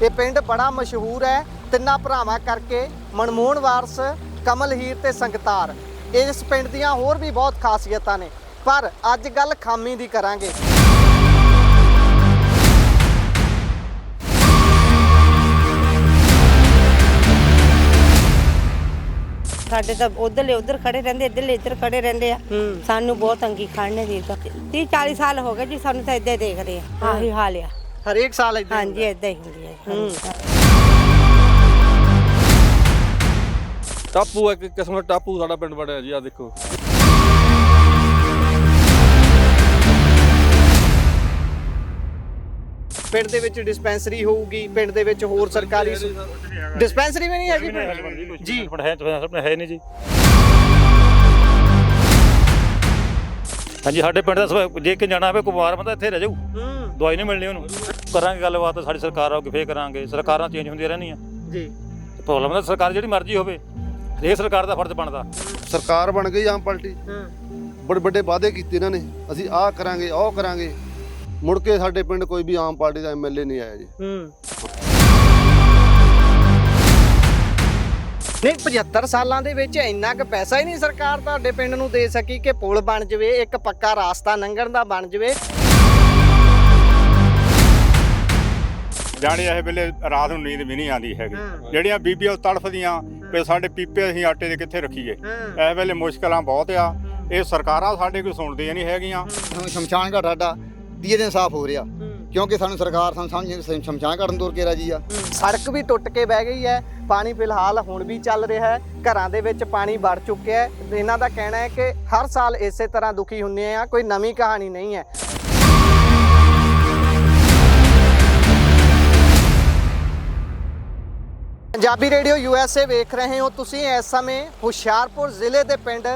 ਇਹ ਪਿੰਡ ਬੜਾ ਮਸ਼ਹੂਰ ਹੈ ਤਿੰਨਾਂ ਭਰਾਵਾਂ ਕਰਕੇ, ਮਨਮੋਹਨ ਵਾਰਸ, ਕਮਲ ਹੀਰ ਤੇ ਸੰਗਤਾਰ। ਇਸ ਪਿੰਡ ਦੀਆਂ ਹੋਰ ਵੀ ਬਹੁਤ ਖਾਸੀਅਤਾਂ ਨੇ, ਪਰ ਅੱਜ ਗੱਲ ਖਾਮੀ ਦੀ ਕਰਾਂਗੇ। ਸਾਡੇ ਤਾਂ ਉਧਰਲੇ ਉਧਰ ਖੜੇ ਰਹਿੰਦੇ, ਇੱਧਰਲੇ ਇੱਧਰ ਖੜੇ ਰਹਿੰਦੇ ਆ। ਸਾਨੂੰ ਬਹੁਤ ਤੰਗੀ ਖੜਨੇ ਦੀ ਤਾਂ 30-40 ਸਾਲ ਹੋ ਗਏ ਜੀ, ਸਾਨੂੰ ਤਾਂ ਇੱਦਾਂ ਹੀ ਦੇਖਦੇ ਆ। ਆਹੀ ਹਾਲ ਆ ਹਰੇਕ ਸਾਲ ਇਦਾਂ ਹਾਂਜੀ, ਇੱਦਾਂ ਹੀ ਹੁੰਦੀ ਹੈ। ਟਾਪੂ ਇੱਕ ਕਿਸਮ ਦਾ ਟਾਪੂ ਸਾਡਾ ਪਿੰਡ ਬਣਿਆ ਜੀ। ਆ ਦੇਖੋ ਪਿੰਡ ਦੇ ਵਿੱਚ ਡਿਸਪੈਂਸਰੀ ਹੋਊਗੀ, ਪਿੰਡ ਦੇ ਵਿੱਚ ਹੋਰ ਸਰਕਾਰੀ ਡਿਸਪੈਂਸਰੀ ਵੀ ਨਹੀਂ ਹੈਗੀ ਜੀ। ਹੈ ਨਹੀਂ ਜੀ। ਹਾਂਜੀ, ਸਾਡੇ ਪਿੰਡ ਦਾ ਜੇ ਕਿ ਜਾਣਾ ਹੋਵੇ ਕੋਈ ਬਿਮਾਰ ਬੰਦਾ ਇੱਥੇ ਰਹਿ ਜਾਊ, ਦਵਾਈ ਨਹੀਂ ਮਿਲਣੀ ਉਹਨੂੰ। ਕਰਾਂਗੇ ਗੱਲਬਾਤ, ਸਾਡੀ ਸਰਕਾਰ ਆਊਗੀ ਫੇਰ ਕਰਾਂਗੇ। ਸਰਕਾਰਾਂ ਚੇਂਜ ਹੁੰਦੀਆਂ ਰਹਿੰਦੀਆਂ ਜੀ। ਪ੍ਰੋਬਲਮ ਹੈ ਸਰਕਾਰ ਜਿਹੜੀ ਮਰਜ਼ੀ ਹੋਵੇ, ਹਰੇਕ ਸਰਕਾਰ ਦਾ ਫਰਜ਼ ਬਣਦਾ। ਸਰਕਾਰ ਬਣ ਗਈ ਆਮ ਪਾਰਟੀ, ਬੜੇ ਵੱਡੇ ਵਾਅਦੇ ਕੀਤੇ ਇਹਨਾਂ ਨੇ, ਅਸੀਂ ਆਹ ਕਰਾਂਗੇ ਉਹ ਕਰਾਂਗੇ। ਮੁੜ ਕੇ ਸਾਡੇ ਪਿੰਡ ਕੋਈ ਵੀ ਆਮ ਪਾਰਟੀ ਦਾ ਐਮਐਲਏ ਨਹੀਂ ਆਇਆ ਜੀ। ਨਹੀਂ, 75 ਸਾਲਾਂ ਦੇ ਵਿੱਚ ਇੰਨਾ ਕੁ ਪੈਸਾ ਹੀ ਨਹੀਂ ਸਰਕਾਰ ਤੁਹਾਡੇ ਪਿੰਡ ਨੂੰ ਦੇ ਸਕੀ ਕਿ ਪੁਲ ਬਣ ਜਵੇ, ਇੱਕ ਪੱਕਾ ਰਾਸਤਾ ਲੰਘਣ ਦਾ ਬਣ ਜਵੇ। ਜਾਣੀ ਇਹ ਵੇਲੇ ਰਾਤ ਨੂੰ ਨੀਂਦ ਵੀ ਨਹੀਂ ਆਉਂਦੀ ਹੈਗੀ। ਜਿਹੜੀਆਂ ਬੀਬੀਆਂ ਤੜਫਦੀਆਂ ਵੀ ਸਾਡੇ ਪੀਪੇ ਅਸੀਂ ਆਟੇ ਦੇ ਕਿੱਥੇ ਰੱਖੀਏ, ਇਸ ਵੇਲੇ ਮੁਸ਼ਕਲਾਂ ਬਹੁਤ ਆ। ਇਹ ਸਰਕਾਰਾਂ ਸਾਡੇ ਕੋਈ ਸੁਣਦੀਆਂ ਨਹੀਂ ਹੈਗੀਆਂ। ਸ਼ਮਸ਼ਾਨ ਘਾਟ ਸਾਡਾ ਦੀਏ ਦਿਨ ਸਾਫ਼ ਹੋ ਰਿਹਾ, ਕਿਉਂਕਿ ਸਾਨੂੰ ਸਰਕਾਰ ਸਮਝ ਸ਼ਮਸ਼ਾਨ ਘਾਟ ਨੂੰ ਤੋਰ ਕੇ ਰਾਜੀ ਆ। ਸੜਕ ਵੀ ਟੁੱਟ ਕੇ ਬਹਿ ਗਈ ਹੈ, ਪਾਣੀ ਫਿਲਹਾਲ ਹੁਣ ਵੀ ਚੱਲ ਰਿਹਾ ਹੈ, ਘਰਾਂ ਦੇ ਵਿੱਚ ਪਾਣੀ ਵੜ ਚੁੱਕਿਆ ਹੈ। ਇਹਨਾਂ ਦਾ ਕਹਿਣਾ ਹੈ ਕਿ ਹਰ ਸਾਲ ਇਸੇ ਤਰ੍ਹਾਂ ਦੁਖੀ ਹੁੰਦੇ ਆ, ਕੋਈ ਨਵੀਂ ਕਹਾਣੀ ਨਹੀਂ ਹੈ। ਪੰਜਾਬੀ ਰੇਡੀਓ USA ਵੇਖ ਰਹੇ ਹੋ ਤੁਸੀਂ। ਇਸ ਸਮੇਂ ਹੁਸ਼ਿਆਰਪੁਰ ਜ਼ਿਲ੍ਹੇ ਦੇ ਪਿੰਡ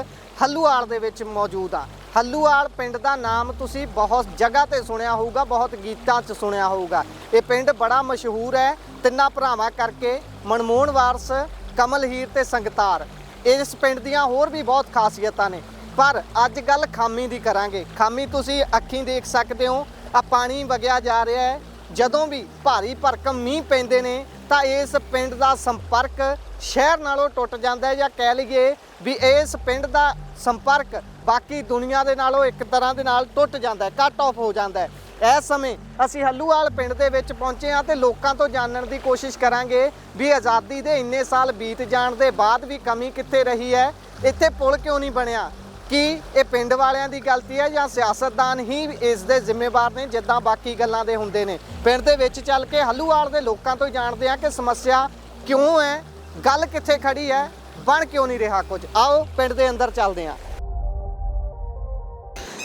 ਹੱਲੂਵਾਲ ਦੇ ਵਿੱਚ ਮੌਜੂਦ ਆ। ਹੱਲੂਵਾਲ ਪਿੰਡ ਦਾ ਨਾਮ ਤੁਸੀਂ ਬਹੁਤ ਜਗ੍ਹਾ ਤੇ ਸੁਣਿਆ ਹੋਊਗਾ, ਬਹੁਤ ਗੀਤਾਂ 'ਚ ਸੁਣਿਆ ਹੋਊਗਾ। ਇਹ ਪਿੰਡ ਬੜਾ ਮਸ਼ਹੂਰ ਹੈ ਤਿੰਨਾਂ ਭਰਾਵਾਂ ਕਰਕੇ, ਮਨਮੋਹਨ ਵਾਰਸ, ਕਮਲ ਹੀਰ ਤੇ ਸੰਗਤਾਰ। ਇਸ ਪਿੰਡ ਦੀਆਂ ਹੋਰ ਵੀ ਬਹੁਤ ਖਾਸੀਅਤਾਂ ਨੇ, ਪਰ ਅੱਜ ਗੱਲ ਖਾਮੀ ਦੀ ਕਰਾਂਗੇ। ਖਾਮੀ ਤੁਸੀਂ ਅੱਖੀਂ ਦੇਖ ਸਕਦੇ ਹੋ, ਆ ਪਾਣੀ ਵਗਿਆ ਜਾ ਰਿਹਾ ਹੈ। ਜਦੋਂ ਵੀ ਭਾਰੀ ਭਰਕਮ ਮੀਂਹ ਪੈਂਦੇ ਨੇ ਤਾਂ ਇਸ ਪਿੰਡ ਦਾ ਸੰਪਰਕ ਸ਼ਹਿਰ ਨਾਲੋਂ ਟੁੱਟ ਜਾਂਦਾ ਹੈ, ਜਾਂ ਕਹਿ ਲਈਏ ਵੀ ਇਸ ਪਿੰਡ ਦਾ ਸੰਪਰਕ ਬਾਕੀ ਦੁਨੀਆ ਦੇ ਨਾਲੋਂ ਇੱਕ ਤਰ੍ਹਾਂ ਦੇ ਨਾਲ ਟੁੱਟ ਜਾਂਦਾ ਹੈ, ਕੱਟ ਆਫ ਹੋ ਜਾਂਦਾ ਹੈ। ਇਸ ਸਮੇਂ ਅਸੀਂ ਹੱਲੂਵਾਲ ਪਿੰਡ ਦੇ ਵਿੱਚ ਪਹੁੰਚੇ ਹਾਂ ਤੇ ਲੋਕਾਂ ਤੋਂ ਜਾਣਨ ਦੀ ਕੋਸ਼ਿਸ਼ ਕਰਾਂਗੇ ਵੀ ਆਜ਼ਾਦੀ ਦੇ ਇੰਨੇ ਸਾਲ ਬੀਤ ਜਾਣ ਦੇ ਬਾਅਦ ਵੀ ਕਮੀ ਕਿੱਥੇ ਰਹੀ ਹੈ, ਇੱਥੇ ਪੁਲ ਕਿਉਂ ਨਹੀਂ ਬਣਿਆ। ਕੀ ਇਹ ਪਿੰਡ ਵਾਲਿਆਂ ਦੀ ਗਲਤੀ ਹੈ ਜਾਂ ਸਿਆਸਤਦਾਨ ਹੀ ਇਸ ਦੇ ਜ਼ਿੰਮੇਵਾਰ ਨੇ, ਜਿੱਦਾਂ ਬਾਕੀ ਗੱਲਾਂ ਦੇ ਹੁੰਦੇ ਨੇ। ਪਿੰਡ ਦੇ ਵਿੱਚ ਚੱਲ ਕੇ ਹੱਲੂਵਾਲ ਦੇ ਲੋਕਾਂ ਤੋਂ ਜਾਣਦੇ ਆ ਕਿ ਸਮੱਸਿਆ ਕਿਉਂ ਹੈ, ਗੱਲ ਕਿੱਥੇ ਖੜੀ ਹੈ, ਬਣ ਕਿਉਂ ਨਹੀਂ ਰਿਹਾ ਕੁਝ। ਆਓ ਪਿੰਡ ਦੇ ਅੰਦਰ ਚੱਲਦੇ ਹਾਂ।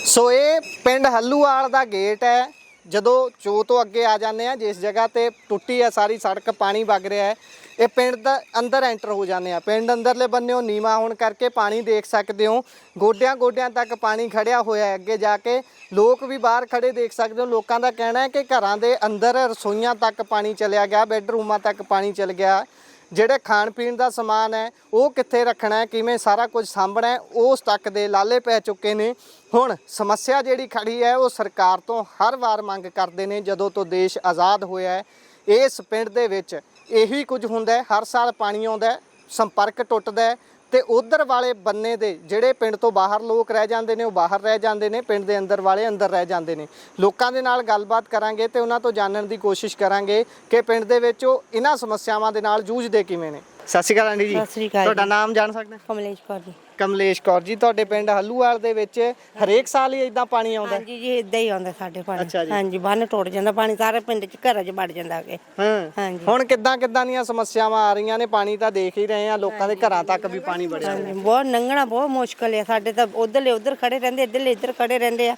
ਸੋ ਇਹ ਪਿੰਡ ਹੱਲੂਵਾਲ ਦਾ ਗੇਟ ਹੈ। ਜਦੋਂ ਚੋ ਤੋਂ ਅੱਗੇ ਆ ਜਾਂਦੇ ਆ, ਜਿਸ ਜਗ੍ਹਾ ਤੇ ਟੁੱਟੀ ਹੈ ਸਾਰੀ ਸੜਕ, ਪਾਣੀ ਵਗ ਰਿਹਾ ਹੈ, ਇਹ ਪਿੰਡ ਦਾ ਅੰਦਰ ਐਂਟਰ ਹੋ ਜਾਂਦੇ ਆ। ਪਿੰਡ ਅੰਦਰਲੇ ਬੰਨਿਓ ਨੀਵਾਂ ਹੋਣ ਕਰਕੇ ਪਾਣੀ ਦੇਖ ਸਕਦੇ ਹੋ, ਗੋਡਿਆਂ ਗੋਡਿਆਂ ਤੱਕ ਪਾਣੀ ਖੜਿਆ ਹੋਇਆ ਹੈ। ਅੱਗੇ ਜਾ ਕੇ ਲੋਕ ਵੀ ਬਾਹਰ ਖੜੇ ਦੇਖ ਸਕਦੇ ਹੋ। ਲੋਕਾਂ ਦਾ ਕਹਿਣਾ ਹੈ ਕਿ ਘਰਾਂ ਦੇ ਅੰਦਰ ਰਸੋਈਆਂ ਤੱਕ ਪਾਣੀ ਚਲਿਆ ਗਿਆ, ਬੈੱਡਰੂਮਾਂ ਤੱਕ ਪਾਣੀ ਚਲ ਗਿਆ। ਜਿਹੜੇ ਖਾਣ ਪੀਣ ਦਾ ਸਮਾਨ ਹੈ ਉਹ ਕਿੱਥੇ ਰੱਖਣਾ ਹੈ, ਕਿਵੇਂ ਸਾਰਾ ਕੁਝ ਸਾਂਭਣਾ ਹੈ, ਉਸ ਤੱਕ ਦੇ ਲਾਲੇ ਪੈ ਚੁੱਕੇ ਨੇ। ਹੁਣ ਸਮੱਸਿਆ ਜਿਹੜੀ ਖੜੀ ਹੈ ਉਹ ਸਰਕਾਰ ਤੋਂ ਹਰ ਵਾਰ ਮੰਗ ਕਰਦੇ ਨੇ। ਜਦੋਂ ਤੋਂ ਦੇਸ਼ ਆਜ਼ਾਦ ਹੋਇਆ ਹੈ ਇਸ ਪਿੰਡ ਦੇ ਵਿੱਚ ਇਹੀ ਕੁਝ ਹੁੰਦਾ ਹੈ। ਹਰ ਸਾਲ ਪਾਣੀ ਆਉਂਦਾ, ਸੰਪਰਕ ਟੁੱਟਦਾ ਹੈ ਤੇ ਉਧਰ ਵਾਲੇ ਬੰਨੇ ਦੇ ਜਿਹੜੇ ਪਿੰਡ ਤੋਂ ਬਾਹਰ ਲੋਕ ਰਹਿ ਜਾਂਦੇ ਨੇ ਉਹ ਬਾਹਰ ਰਹਿ ਜਾਂਦੇ ਨੇ, ਪਿੰਡ ਦੇ ਅੰਦਰ ਵਾਲੇ ਅੰਦਰ ਰਹਿ ਜਾਂਦੇ ਨੇ। ਲੋਕਾਂ ਦੇ ਨਾਲ ਗੱਲਬਾਤ ਕਰਾਂਗੇ ਤੇ ਉਹਨਾਂ ਤੋਂ ਜਾਣਨ ਦੀ ਕੋਸ਼ਿਸ਼ ਕਰਾਂਗੇ ਕਿ ਪਿੰਡ ਦੇ ਵਿੱਚ ਉਹ ਇਹਨਾਂ ਸਮੱਸਿਆਵਾਂ ਦੇ ਨਾਲ ਜੂਝਦੇ ਕਿਵੇਂ ਨੇ। ਸਤਿ ਸ਼੍ਰੀ ਅਕਾਲ ਆਂਟੀ ਜੀ। ਸਤਿ ਸ਼੍ਰੀ ਅਕਾਲ। ਤੁਹਾਡਾ ਨਾਮ ਜਾਣ ਸਕਦਾ? ਕਮਲੇਸ਼ ਕੌਰ ਜੀ। ਕਮਲੇਸ਼ ਕੌਰ ਜੀ, ਤੁਹਾਡੇ ਪਿੰਡ ਹੱਲੂਵਾਲ ਦੇ ਵਿੱਚ ਹਰੇਕ ਸਾਲ ਹੀ ਇਦਾਂ ਪਾਣੀ ਆਉਂਦਾ? ਹਾਂਜੀ ਜੀ, ਇੱਦਾਂ ਹੀ ਆਉਂਦਾ ਸਾਡੇ ਪਾਣੀ। ਅੱਛਾ ਜੀ। ਹਾਂਜੀ, ਬੰਨ ਟੁੱਟ ਜਾਂਦਾ ਪਾਣੀ, ਸਾਰੇ ਪਿੰਡ 'ਚ ਘਰਾਂ 'ਚ ਵੜ ਜਾਂਦਾ ਅੱਗੇ। ਹਾਂਜੀ। ਹੁਣ ਕਿੱਦਾਂ ਦੀਆਂ ਸਮੱਸਿਆਵਾਂ ਆ ਰਹੀਆਂ ਨੇ? ਪਾਣੀ ਤਾਂ ਦੇਖ ਹੀ ਰਹੇ ਆ, ਲੋਕਾਂ ਦੇ ਘਰਾਂ ਤੱਕ ਵੀ ਪਾਣੀ ਵੜਿਆ ਹੋਇਆ। ਬਹੁਤ ਲੰਘਣਾ ਬਹੁਤ ਮੁਸ਼ਕਲ ਹੈ। ਸਾਡੇ ਤਾਂ ਉਧਰਲੇ ਉਧਰ ਖੜੇ ਰਹਿੰਦੇ, ਇੱਧਰਲੇ ਇੱਧਰ ਖੜੇ ਰਹਿੰਦੇ ਆ।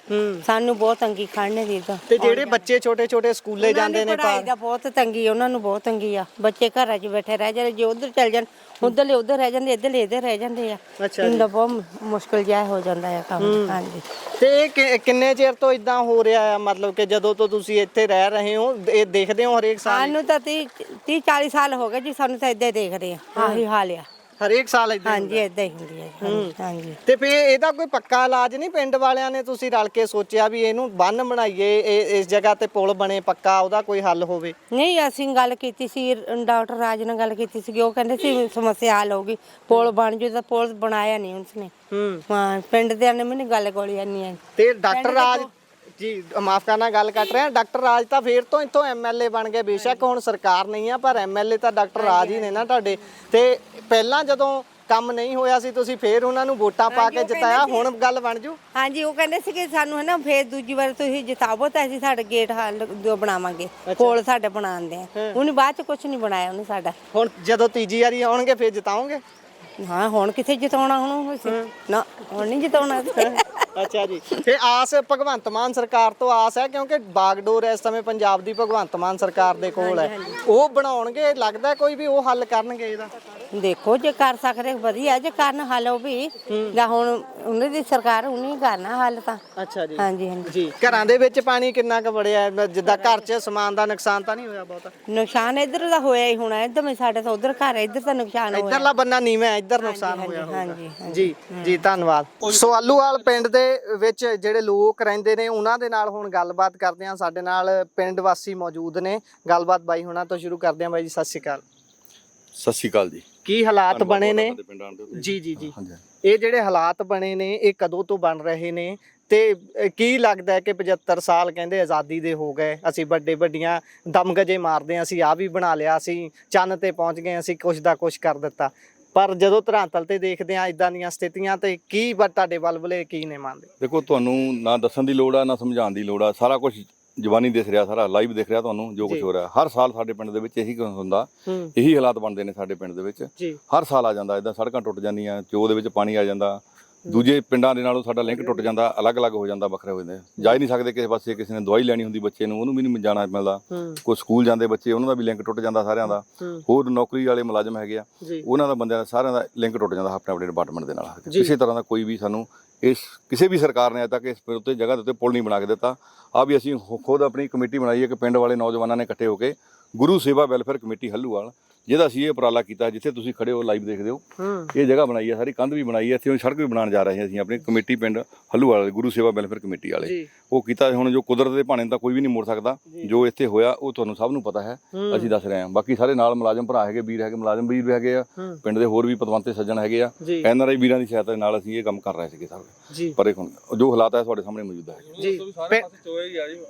ਸਾਨੂੰ ਬਹੁਤ ਤੰਗੀ ਖੜਨੇ ਦੀ ਤਾਂ। ਤੇ ਜਿਹੜੇ ਬੱਚੇ ਛੋਟੇ ਛੋਟੇ ਸਕੂਲੇ ਜਾਂਦੇ ਨੇ, ਪੜ੍ਹਾਈ ਦਾ ਬਹੁਤ ਤੰਗੀ, ਉਹਨਾਂ ਨੂੰ ਬਹੁਤ ਤੰਗੀ ਆ। ਬੱਚੇ ਘਰਾਂ 'ਚ ਬੈਠੇ ਰਹਿ ਜਾਂਦੇ, ਜੇ ਉਧਰ ਚੱਲ ਜਾਣ ਉਧਰਲੇ ਉਧਰ ਰਹਿ ਜਾਂਦੇ, ਇੱਧਰਲੇ ਇੱਧਰ ਰਹਿ ਜਾਂਦੇ ਆ। ਇੰਨਾ ਬਹੁਤ ਮੁਸ਼ਕਲ ਜਿਹਾ ਹੋ ਜਾਂਦਾ ਹੈ ਕੰਮ। ਹਾਂਜੀ। ਤੇ ਇਹ ਕਿੰਨੇ ਚਿਰ ਤੋਂ ਇਦਾਂ ਹੋ ਰਿਹਾ ਹੈ? ਮਤਲਬ ਕਿ ਜਦੋਂ ਤੋਂ ਤੁਸੀਂ ਇੱਥੇ ਰਹਿ ਰਹੇ ਹੋ, ਇਹ ਦੇਖਦੇ ਹੋ ਹਰੇਕ ਸਾਲ? ਸਾਨੂੰ ਤਾਂ 30-40 ਸਾਲ ਹੋ ਗਏ ਜੀ, ਸਾਨੂੰ ਤਾਂ ਇੱਦਾਂ ਹੀ ਦੇਖਦੇ ਆ। ਆਹੀ ਹਾਲ ਆ ਹਰੇਕ ਸਾਲ ਇਦਾਂ ਹਾਂਜੀ ਇਦਾਂ ਹੀ ਹੁੰਦੀ ਹੈ ਹਾਂਜੀ ਤੇ ਫੇ ਇਹਦਾ ਕੋਈ ਪੱਕਾ ਇਲਾਜ ਨਹੀਂ ਪਿੰਡ ਵਾਲਿਆਂ ਨੇ ਤੁਸੀਂ ਰਲ ਕੇ ਸੋਚਿਆ ਵੀ ਇਹਨੂੰ ਬੰਨ ਬਣਾਈਏ ਇਸ ਜਗ੍ਹਾ ਤੇ ਪੁਲ ਬਣੇ ਪੱਕਾ ਉਹਦਾ ਕੋਈ ਹੱਲ ਹੋਵੇ? ਨਹੀਂ ਅਸੀਂ ਗੱਲ ਕੀਤੀ ਸੀ ਡਾਕਟਰ ਰਾਜ ਨਾਲ ਗੱਲ ਕੀਤੀ ਸੀ, ਉਹ ਕਹਿੰਦੇ ਸੀ ਸਮੱਸਿਆ ਹੱਲ ਹੋਗੀ, ਪੁਲ ਬਣ ਜੂ, ਤਾਂ ਪੁਲ ਬਣਾਇਆ ਨਹੀਂ ਉਸਨੇ। ਹਾਂ ਪਿੰਡ ਦੇ ਨੇ ਮੈਨੂੰ ਗੱਲ ਕੋਲੀ ਨਹੀਂ ਆਈ। ਤੇ ਡਾਕਟਰ ਰਾਜ ਜੀ ਮਾਫ ਕਰਨਾ ਗੱਲ ਕੱਟ ਰਿਹਾ, ਡਾਕਟਰ ਰਾਜ ਤਾਂ ਫੇਰ ਤੋਂ ਇੱਥੋਂ ਐਮਐਲਏ ਬਣ ਗਏ, ਬੇਸ਼ੱਕ ਹੁਣ ਸਰਕਾਰ ਨਹੀਂ ਆ ਪਰ ਐਮਐਲਏ ਤਾਂ ਡਾਕਟਰ ਰਾਜ ਹੀ ਨੇ ਨਾ ਤੁਹਾਡੇ। ਤੇ ਪਹਿਲਾਂ ਜਦੋਂ ਕੰਮ ਨਹੀਂ ਹੋਇਆ ਸੀ ਤੁਸੀਂ ਫੇਰ ਉਹਨਾਂ ਨੂੰ ਵੋਟਾਂ ਪਾ ਕੇ ਜਿਤਾਇਆ, ਹੁਣ ਗੱਲ ਬਣ ਜੂ? ਹਾਂਜੀ ਉਹ ਕਹਿੰਦੇ ਸੀ ਕਿ ਸਾਨੂੰ ਹੈ ਨਾ ਫੇਰ ਦੂਜੀ ਵਾਰ ਤੁਸੀਂ ਜਿਤਾਵੋ ਤਾਂ ਅਸੀਂ ਸਾਡੇ ਗੇਟ ਹੱਲ ਬਣਾਵਾਂਗੇ, ਪੁਲ ਸਾਡੇ ਬਣਾਉਂਦੇ ਆ। ਉਹਨੇ ਬਾਅਦ ਚ ਕੁਝ ਨਹੀਂ ਬਣਾਇਆ ਉਹਨੇ ਸਾਡਾ। ਹੁਣ ਜਦੋਂ ਤੀਜੀ ਵਾਰੀ ਆਉਣਗੇ ਫੇਰ ਜਿਤਾਓਗੇ? ਹਾਂ ਹੁਣ ਕਿੱਥੇ ਜਿਤਾਉਣਾ ਹੁਣ ਅਸੀਂ? ਨਾ ਹੁਣ ਨਹੀਂ ਜਿਤਾਉਣਾ। ਅੱਛਾ ਜੀ, ਤੇ ਆਸ ਭਗਵੰਤ ਮਾਨ ਸਰਕਾਰ ਤੋਂ ਆਸ ਹੈ ਕਿਉਂਕਿ ਬਾਗਡੋਰ ਇਸ ਸਮੇਂ ਪੰਜਾਬ ਦੀ ਭਗਵੰਤ ਮਾਨ ਸਰਕਾਰ ਦੇ ਕੋਲ ਹੈ, ਉਹ ਬਣਾਉਣਗੇ, ਲੱਗਦਾ ਕੋਈ ਵੀ ਉਹ ਹੱਲ ਕਰਨਗੇ ਇਹਦਾ? ਦੇਖੋ ਜੇ ਕਰ ਸਕਦੇ ਵਧੀਆ, ਜੇ ਕਰਨ ਹੱਲ ਉਹ ਵੀ ਜਾਂ ਹੁਣ ਉਹਨਾਂ ਦੀ ਸਰਕਾਰ ਉਹਨੇ ਕਰਨਾ ਹੱਲ ਤਾਂ। ਅੱਛਾ ਜੀ ਹਾਂਜੀ ਹਾਂਜੀ ਜੀ। ਘਰਾਂ ਦੇ ਵਿੱਚ ਪਾਣੀ ਕਿੰਨਾ ਕੁ ਵੜਿਆ, ਜਿੱਦਾਂ ਘਰ 'ਚ ਸਮਾਨ ਦਾ ਨੁਕਸਾਨ ਤਾਂ ਨਹੀਂ ਹੋਇਆ ਬਹੁਤਾ? ਨੁਕਸਾਨ ਇੱਧਰ ਦਾ ਹੋਇਆ ਹੀ ਹੋਣਾ, ਇੱਧਰ ਮੈਂ ਸਾਡੇ ਤਾਂ ਉਧਰ ਘਰ ਹੈ, ਇੱਧਰ ਤਾਂ ਨੁਕਸਾਨ ਹੋਇਆ। ਇੱਧਰਲਾ ਬੰਨਾ ਨੀਵਾਂ ਹੈ, ਇੱਧਰ ਨੁਕਸਾਨ ਹੋਇਆ ਹੋਊਗਾ। ਹਾਂਜੀ ਜੀ ਜੀ ਧੰਨਵਾਦ। ਸੋ ਆਲੂਵਾਲ ਪਿੰਡ ਦੇ ਵਿੱਚ ਜਿਹੜੇ ਲੋਕ ਰਹਿੰਦੇ ਨੇ ਉਹਨਾਂ ਦੇ ਨਾਲ ਹੁਣ ਗੱਲਬਾਤ ਕਰਦੇ ਹਾਂ। ਸਾਡੇ ਨਾਲ ਪਿੰਡ ਵਾਸੀ ਮੌਜੂਦ ਨੇ, ਗੱਲਬਾਤ ਬਾਈ ਹੁਣਾਂ ਤੋਂ ਸ਼ੁਰੂ ਕਰਦੇ ਹਾਂ। ਬਾਈ ਜੀ ਸਤਿ ਸ਼੍ਰੀ ਅਕਾਲ। ਸਤਿ ਸ਼੍ਰੀ ਅਕਾਲ ਜੀ। ਕੀ ਹਾਲਾਤ ਬਣੇ ਨੇ? ਸਾਡੇ ਪਿੰਡਾਂ ਦੇ ਉੱਤੇ। ਜੀ ਜੀ ਜੀ। ਹਾਂਜੀ। ਇਹ ਜਿਹੜੇ ਹਾਲਾਤ ਬਣੇ ਨੇ ਇਹ ਕਦੋਂ ਤੋਂ ਬਣ ਰਹੇ ਨੇ ਤੇ ਕੀ ਲੱਗਦਾ ਹੈ ਕਿ 75 ਸਾਲ ਕਹਿੰਦੇ ਆਜ਼ਾਦੀ ਦੇ ਹੋ ਗਏ, ਅਸੀਂ ਵੱਡੀਆਂ ਦਮਗਜੇ ਮਾਰਦੇ ਹਾਂ, ਅਸੀਂ ਆ ਵੀ ਬਣਾ ਲਿਆ, ਅਸੀਂ ਚੰਨ ਤੇ ਪਹੁੰਚ ਗਏ, ਅਸੀਂ ਕੁਛ ਦਾ ਕੁਛ ਕਰ ਦਿੱਤਾ, ਪਰ ਜਦੋਂ ਧਰਾਤਲ ਤੇ ਦੇਖਦੇ ਆ ਇਦਾਂ ਦੀਆਂ ਸਥਿਤੀਆਂ ਤੇ ਕੀ ਤੁਹਾਡੇ ਬਲਬਲੇ ਕੀ ਨੇ ਮੰਨਦੇ? ਦੇਖੋ ਤੁਹਾਨੂੰ ਨਾ ਦੱਸਣ ਦੀ ਲੋੜ ਆ ਨਾ ਸਮਝਾਉਣ ਦੀ ਲੋੜ ਆ, ਸਾਰਾ ਕੁਝ ਜਵਾਨੀ ਦਿਖ ਰਿਹਾ, ਸਾਰਾ ਲਾਈਵ ਦਿਖ ਰਿਹਾ ਤੁਹਾਨੂੰ ਜੋ ਕੁਝ ਹੋ ਰਿਹਾ। ਹਰ ਸਾਲ ਸਾਡੇ ਪਿੰਡ ਦੇ ਵਿੱਚ ਇਹੀ ਕੁਝ ਹੁੰਦਾ, ਇਹੀ ਹਾਲਾਤ ਬਣਦੇ ਨੇ ਸਾਡੇ ਪਿੰਡ ਦੇ ਵਿੱਚ। ਹਰ ਸਾਲ ਆ ਜਾਂਦਾ ਇਦਾਂ, ਸੜਕਾਂ ਟੁੱਟ ਜਾਂਦੀਆਂ, ਚੋਅ ਦੇ ਵਿੱਚ ਪਾਣੀ ਆ ਜਾਂਦਾ, ਦੂਜੇ ਪਿੰਡਾਂ ਦੇ ਨਾਲੋਂ ਸਾਡਾ ਲਿੰਕ ਟੁੱਟ ਜਾਂਦਾ, ਅਲੱਗ-ਅਲੱਗ ਹੋ ਜਾਂਦਾ, ਵੱਖਰੇ ਹੋ ਜਾਂਦੇ, ਜਾ ਹੀ ਨਹੀਂ ਸਕਦੇ ਕਿਸੇ ਪਾਸੇ। ਕਿਸੇ ਨੇ ਦਵਾਈ ਲੈਣੀ ਹੁੰਦੀ ਬੱਚੇ ਨੂੰ, ਉਹਨੂੰ ਵੀ ਨਹੀਂ ਜਾਣਾ ਮਿਲਦਾ। ਕੋਈ ਸਕੂਲ ਜਾਂਦੇ ਬੱਚੇ, ਉਹਨਾਂ ਦਾ ਵੀ ਲਿੰਕ ਟੁੱਟ ਜਾਂਦਾ ਸਾਰਿਆਂ ਦਾ। ਹੋਰ ਨੌਕਰੀ ਵਾਲੇ ਮੁਲਾਜ਼ਮ ਹੈਗੇ ਆ, ਉਹਨਾਂ ਦਾ ਬੰਦਿਆਂ ਦਾ ਸਾਰਿਆਂ ਦਾ ਲਿੰਕ ਟੁੱਟ ਜਾਂਦਾ ਆਪਣੇ ਆਪਣੇ ਡਿਪਾਰਟਮੈਂਟ ਦੇ ਨਾਲ। ਕਿਸੇ ਤਰ੍ਹਾਂ ਦਾ ਕੋਈ ਵੀ ਸਾਨੂੰ ਕਿਸੇ ਵੀ ਸਰਕਾਰ ਨੇ ਅਜੇ ਤੱਕ ਇਸ ਉੱਤੇ ਜਗ੍ਹਾ ਦੇ ਉੱਤੇ ਪੁਲ ਨਹੀਂ ਬਣਾ ਕੇ ਦਿੱਤਾ। ਆ ਵੀ ਅਸੀਂ ਖੁਦ ਆਪਣੀ ਕਮੇਟੀ ਬਣਾਈ ਹੈ ਕਿ ਪਿੰਡ ਵਾਲੇ ਨੌਜਵਾਨਾਂ ਨੇ ਇਕੱਠੇ ਹੋ ਕੇ ਗੁਰੂ ਸੇਵਾ ਵੈਲਫੇਅਰ ਕਮੇਟੀ ਹੱਲੂਵਾਲ, ਜਿਹਦਾ ਅਸੀਂ ਇਹ ਉਪਰਾਲਾ ਕੀਤਾ, ਜਿੱਥੇ ਤੁਸੀਂ ਖੜੇ ਹੋ ਲਾਈਵ ਦੇਖਦੇ ਹੋ, ਇਹ ਜਗ੍ਹਾ ਬਣਾਈ ਹੈ, ਸਾਰੀ ਕੰਧ ਵੀ ਬਣਾਈ ਹੈ, ਇੱਥੇ ਸੜਕ ਵੀ ਬਣਾਉਣ ਜਾ ਰਹੇ ਹਾਂ ਅਸੀਂ ਆਪਣੀ ਕਮੇਟੀ ਪਿੰਡ ਹੱਲੂਵਾਲ ਗੁਰੂ ਸੇਵਾ ਵੈਲਫੇਅਰ ਕਮੇਟੀ ਵਾਲੇ। ਉਹ ਕੀਤਾ ਹੁਣ ਜੋ ਕੁਦਰਤ ਦੇ ਭਾਣੇ ਤਾਂ ਕੋਈ ਵੀ ਨਹੀਂ ਮੋੜ ਸਕਦਾ, ਜੋ ਇੱਥੇ ਹੋਇਆ ਉਹ ਤੁਹਾਨੂੰ ਸਭ ਨੂੰ ਪਤਾ ਹੈ, ਅਸੀਂ ਦੱਸ ਰਹੇ ਹਾਂ। ਬਾਕੀ ਸਾਰੇ ਨਾਲ ਮੁਲਾਜ਼ਮ ਭਰਾ ਹੈਗੇ, ਵੀਰ ਹੈਗੇ, ਮੁਲਾਜ਼ਮ ਵੀਰ ਵੀ ਹੈਗੇ ਆ, ਪਿੰਡ ਦੇ ਹੋਰ ਵੀ ਪਤਵੰਤੇ ਸੱਜਣ ਹੈਗੇ ਆ, NRI ਵੀਰਾਂ ਦੀ ਸਹਾਇਤਾ ਨਾਲ ਅਸੀਂ ਇਹ ਕੰਮ ਕਰ ਰਹੇ ਸੀਗੇ ਸਾਰੇ। ਪਰ ਇਹ ਜੋ ਹਾਲਾਤ ਹੈ ਤੁਹਾਡੇ ਸਾਹਮਣੇ ਮੌਜੂਦ ਹੈ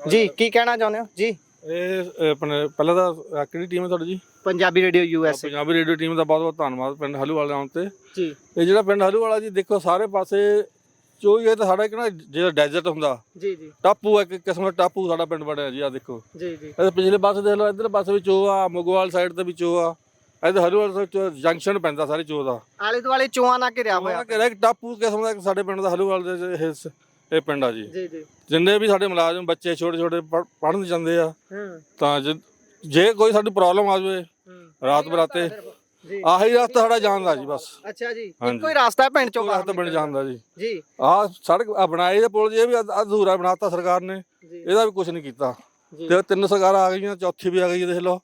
ਜੀ। ਕੀ ਕਹਿਣਾ ਚਾਹੁੰਦੇ ਹੋ ਜੀ? ਇਹ ਆਪਣੇ ਪਹਿਲਾਂ ਤਾਂ ਕਿਹੜੀ ਟੀਮ ਹੈ ਤੁਹਾਡੀ ਜੀ? Punjabi radio USA। Punjabi radio team ਦਾ ਬਹੁਤ ਬਹੁਤ ਧੰਨਵਾਦ ਪਿੰਡ ਹਲੂਵਾਲ ਆਉਣ ਤੇ ਜੀ। ਇਹ ਜਿਹੜਾ ਪਿੰਡ ਹਲੂਵਾਲਾ ਜੀ ਦੇਖੋ ਸਾਰੇ ਪਾਸੇ ਚੋਈ ਹੈ, ਤਾਂ ਸਾਡਾ ਇੱਕ ਨਾ ਜਿਹੜਾ ਡੈਜ਼ਰਟ ਹੁੰਦਾ ਜੀ ਜੀ, ਟਾਪੂ ਹੈ, ਇੱਕ ਕਿਸਮ ਦਾ ਟਾਪੂ ਸਾਡਾ ਪਿੰਡ ਬਣਿਆ ਜੀ। ਆ ਦੇਖੋ ਜੀ ਜੀ, ਇਹ ਪਿਛਲੇ ਪਾਸੇ ਦੇਖ ਲਓ, ਇੱਧਰ ਪਾਸੇ ਵੀ ਚੋਅ ਆ, ਮੁਗਵਾਲ ਸਾਈਡ ਤੇ ਵੀ ਚੋਅ ਆ, ਇੱਧਰ ਹਲੂਵਾਲ ਜੰਕਸ਼ਨ ਪੈਂਦਾ ਸਾਰੇ ਚੋਅ ਦਾ, ਆਲੇ ਦੁਆਲੇ ਚੋਆਂ ਨਾਲ ਘਿਰਿਆ ਹੋਇਆ। ਇੱਕ ਟਾਪੂ ਕਿਸਮ ਦਾ ਸਾਡੇ ਪਿੰਡ ਦਾ ਹਲੂਵਾਲ ਦੇ ਇਹ ਪਿੰਡ ਆ ਜੀ। ਜੀ ਜੀ, ਜਿੰਨੇ ਵੀ ਸਾਡੇ ਮੁਲਾਜ਼ਮ ਬੱਚੇ ਛੋਟੇ ਛੋਟੇ ਪੜ੍ਹਨ ਜਾਂਦੇ ਆ, ਤਾਂ ਜੇ ਕੋਈ ਸਾਡੀ ਪ੍ਰੋਬਲਮ ਆ ਜਾਵੇ ਰਾਤ ਬਰਾਤੇ, ਆਹੀ ਰਸਤਾ ਸਾਡਾ ਜਾਣ ਦਾ ਜੀ ਬਸ। ਅੱਛਾ ਜੀ, ਇੱਕੋ ਹੀ ਰਸਤਾ ਹੈ ਪਿੰਡ ਚੋਂ ਰਸਤਾ ਪਿੰਡ ਜਾਣ ਦਾ ਜੀ। ਜੀ, ਆਹ ਸੜਕ ਬਣਾਏ ਦੇ ਪੁਲ ਜੇ ਵੀ ਅਧੂਰਾ ਬਣਾਤਾ ਸਰਕਾਰ ਨੇ, ਇਹਦਾ ਵੀ ਕੁਝ ਨਹੀਂ ਕੀਤਾ। ਤੇ 3 ਸਰਕਾਰਾਂ ਆ ਗਈਆਂ, ਚੌਥੀ ਵੀ ਆ ਗਈ, ਦੇਖ ਲਓ,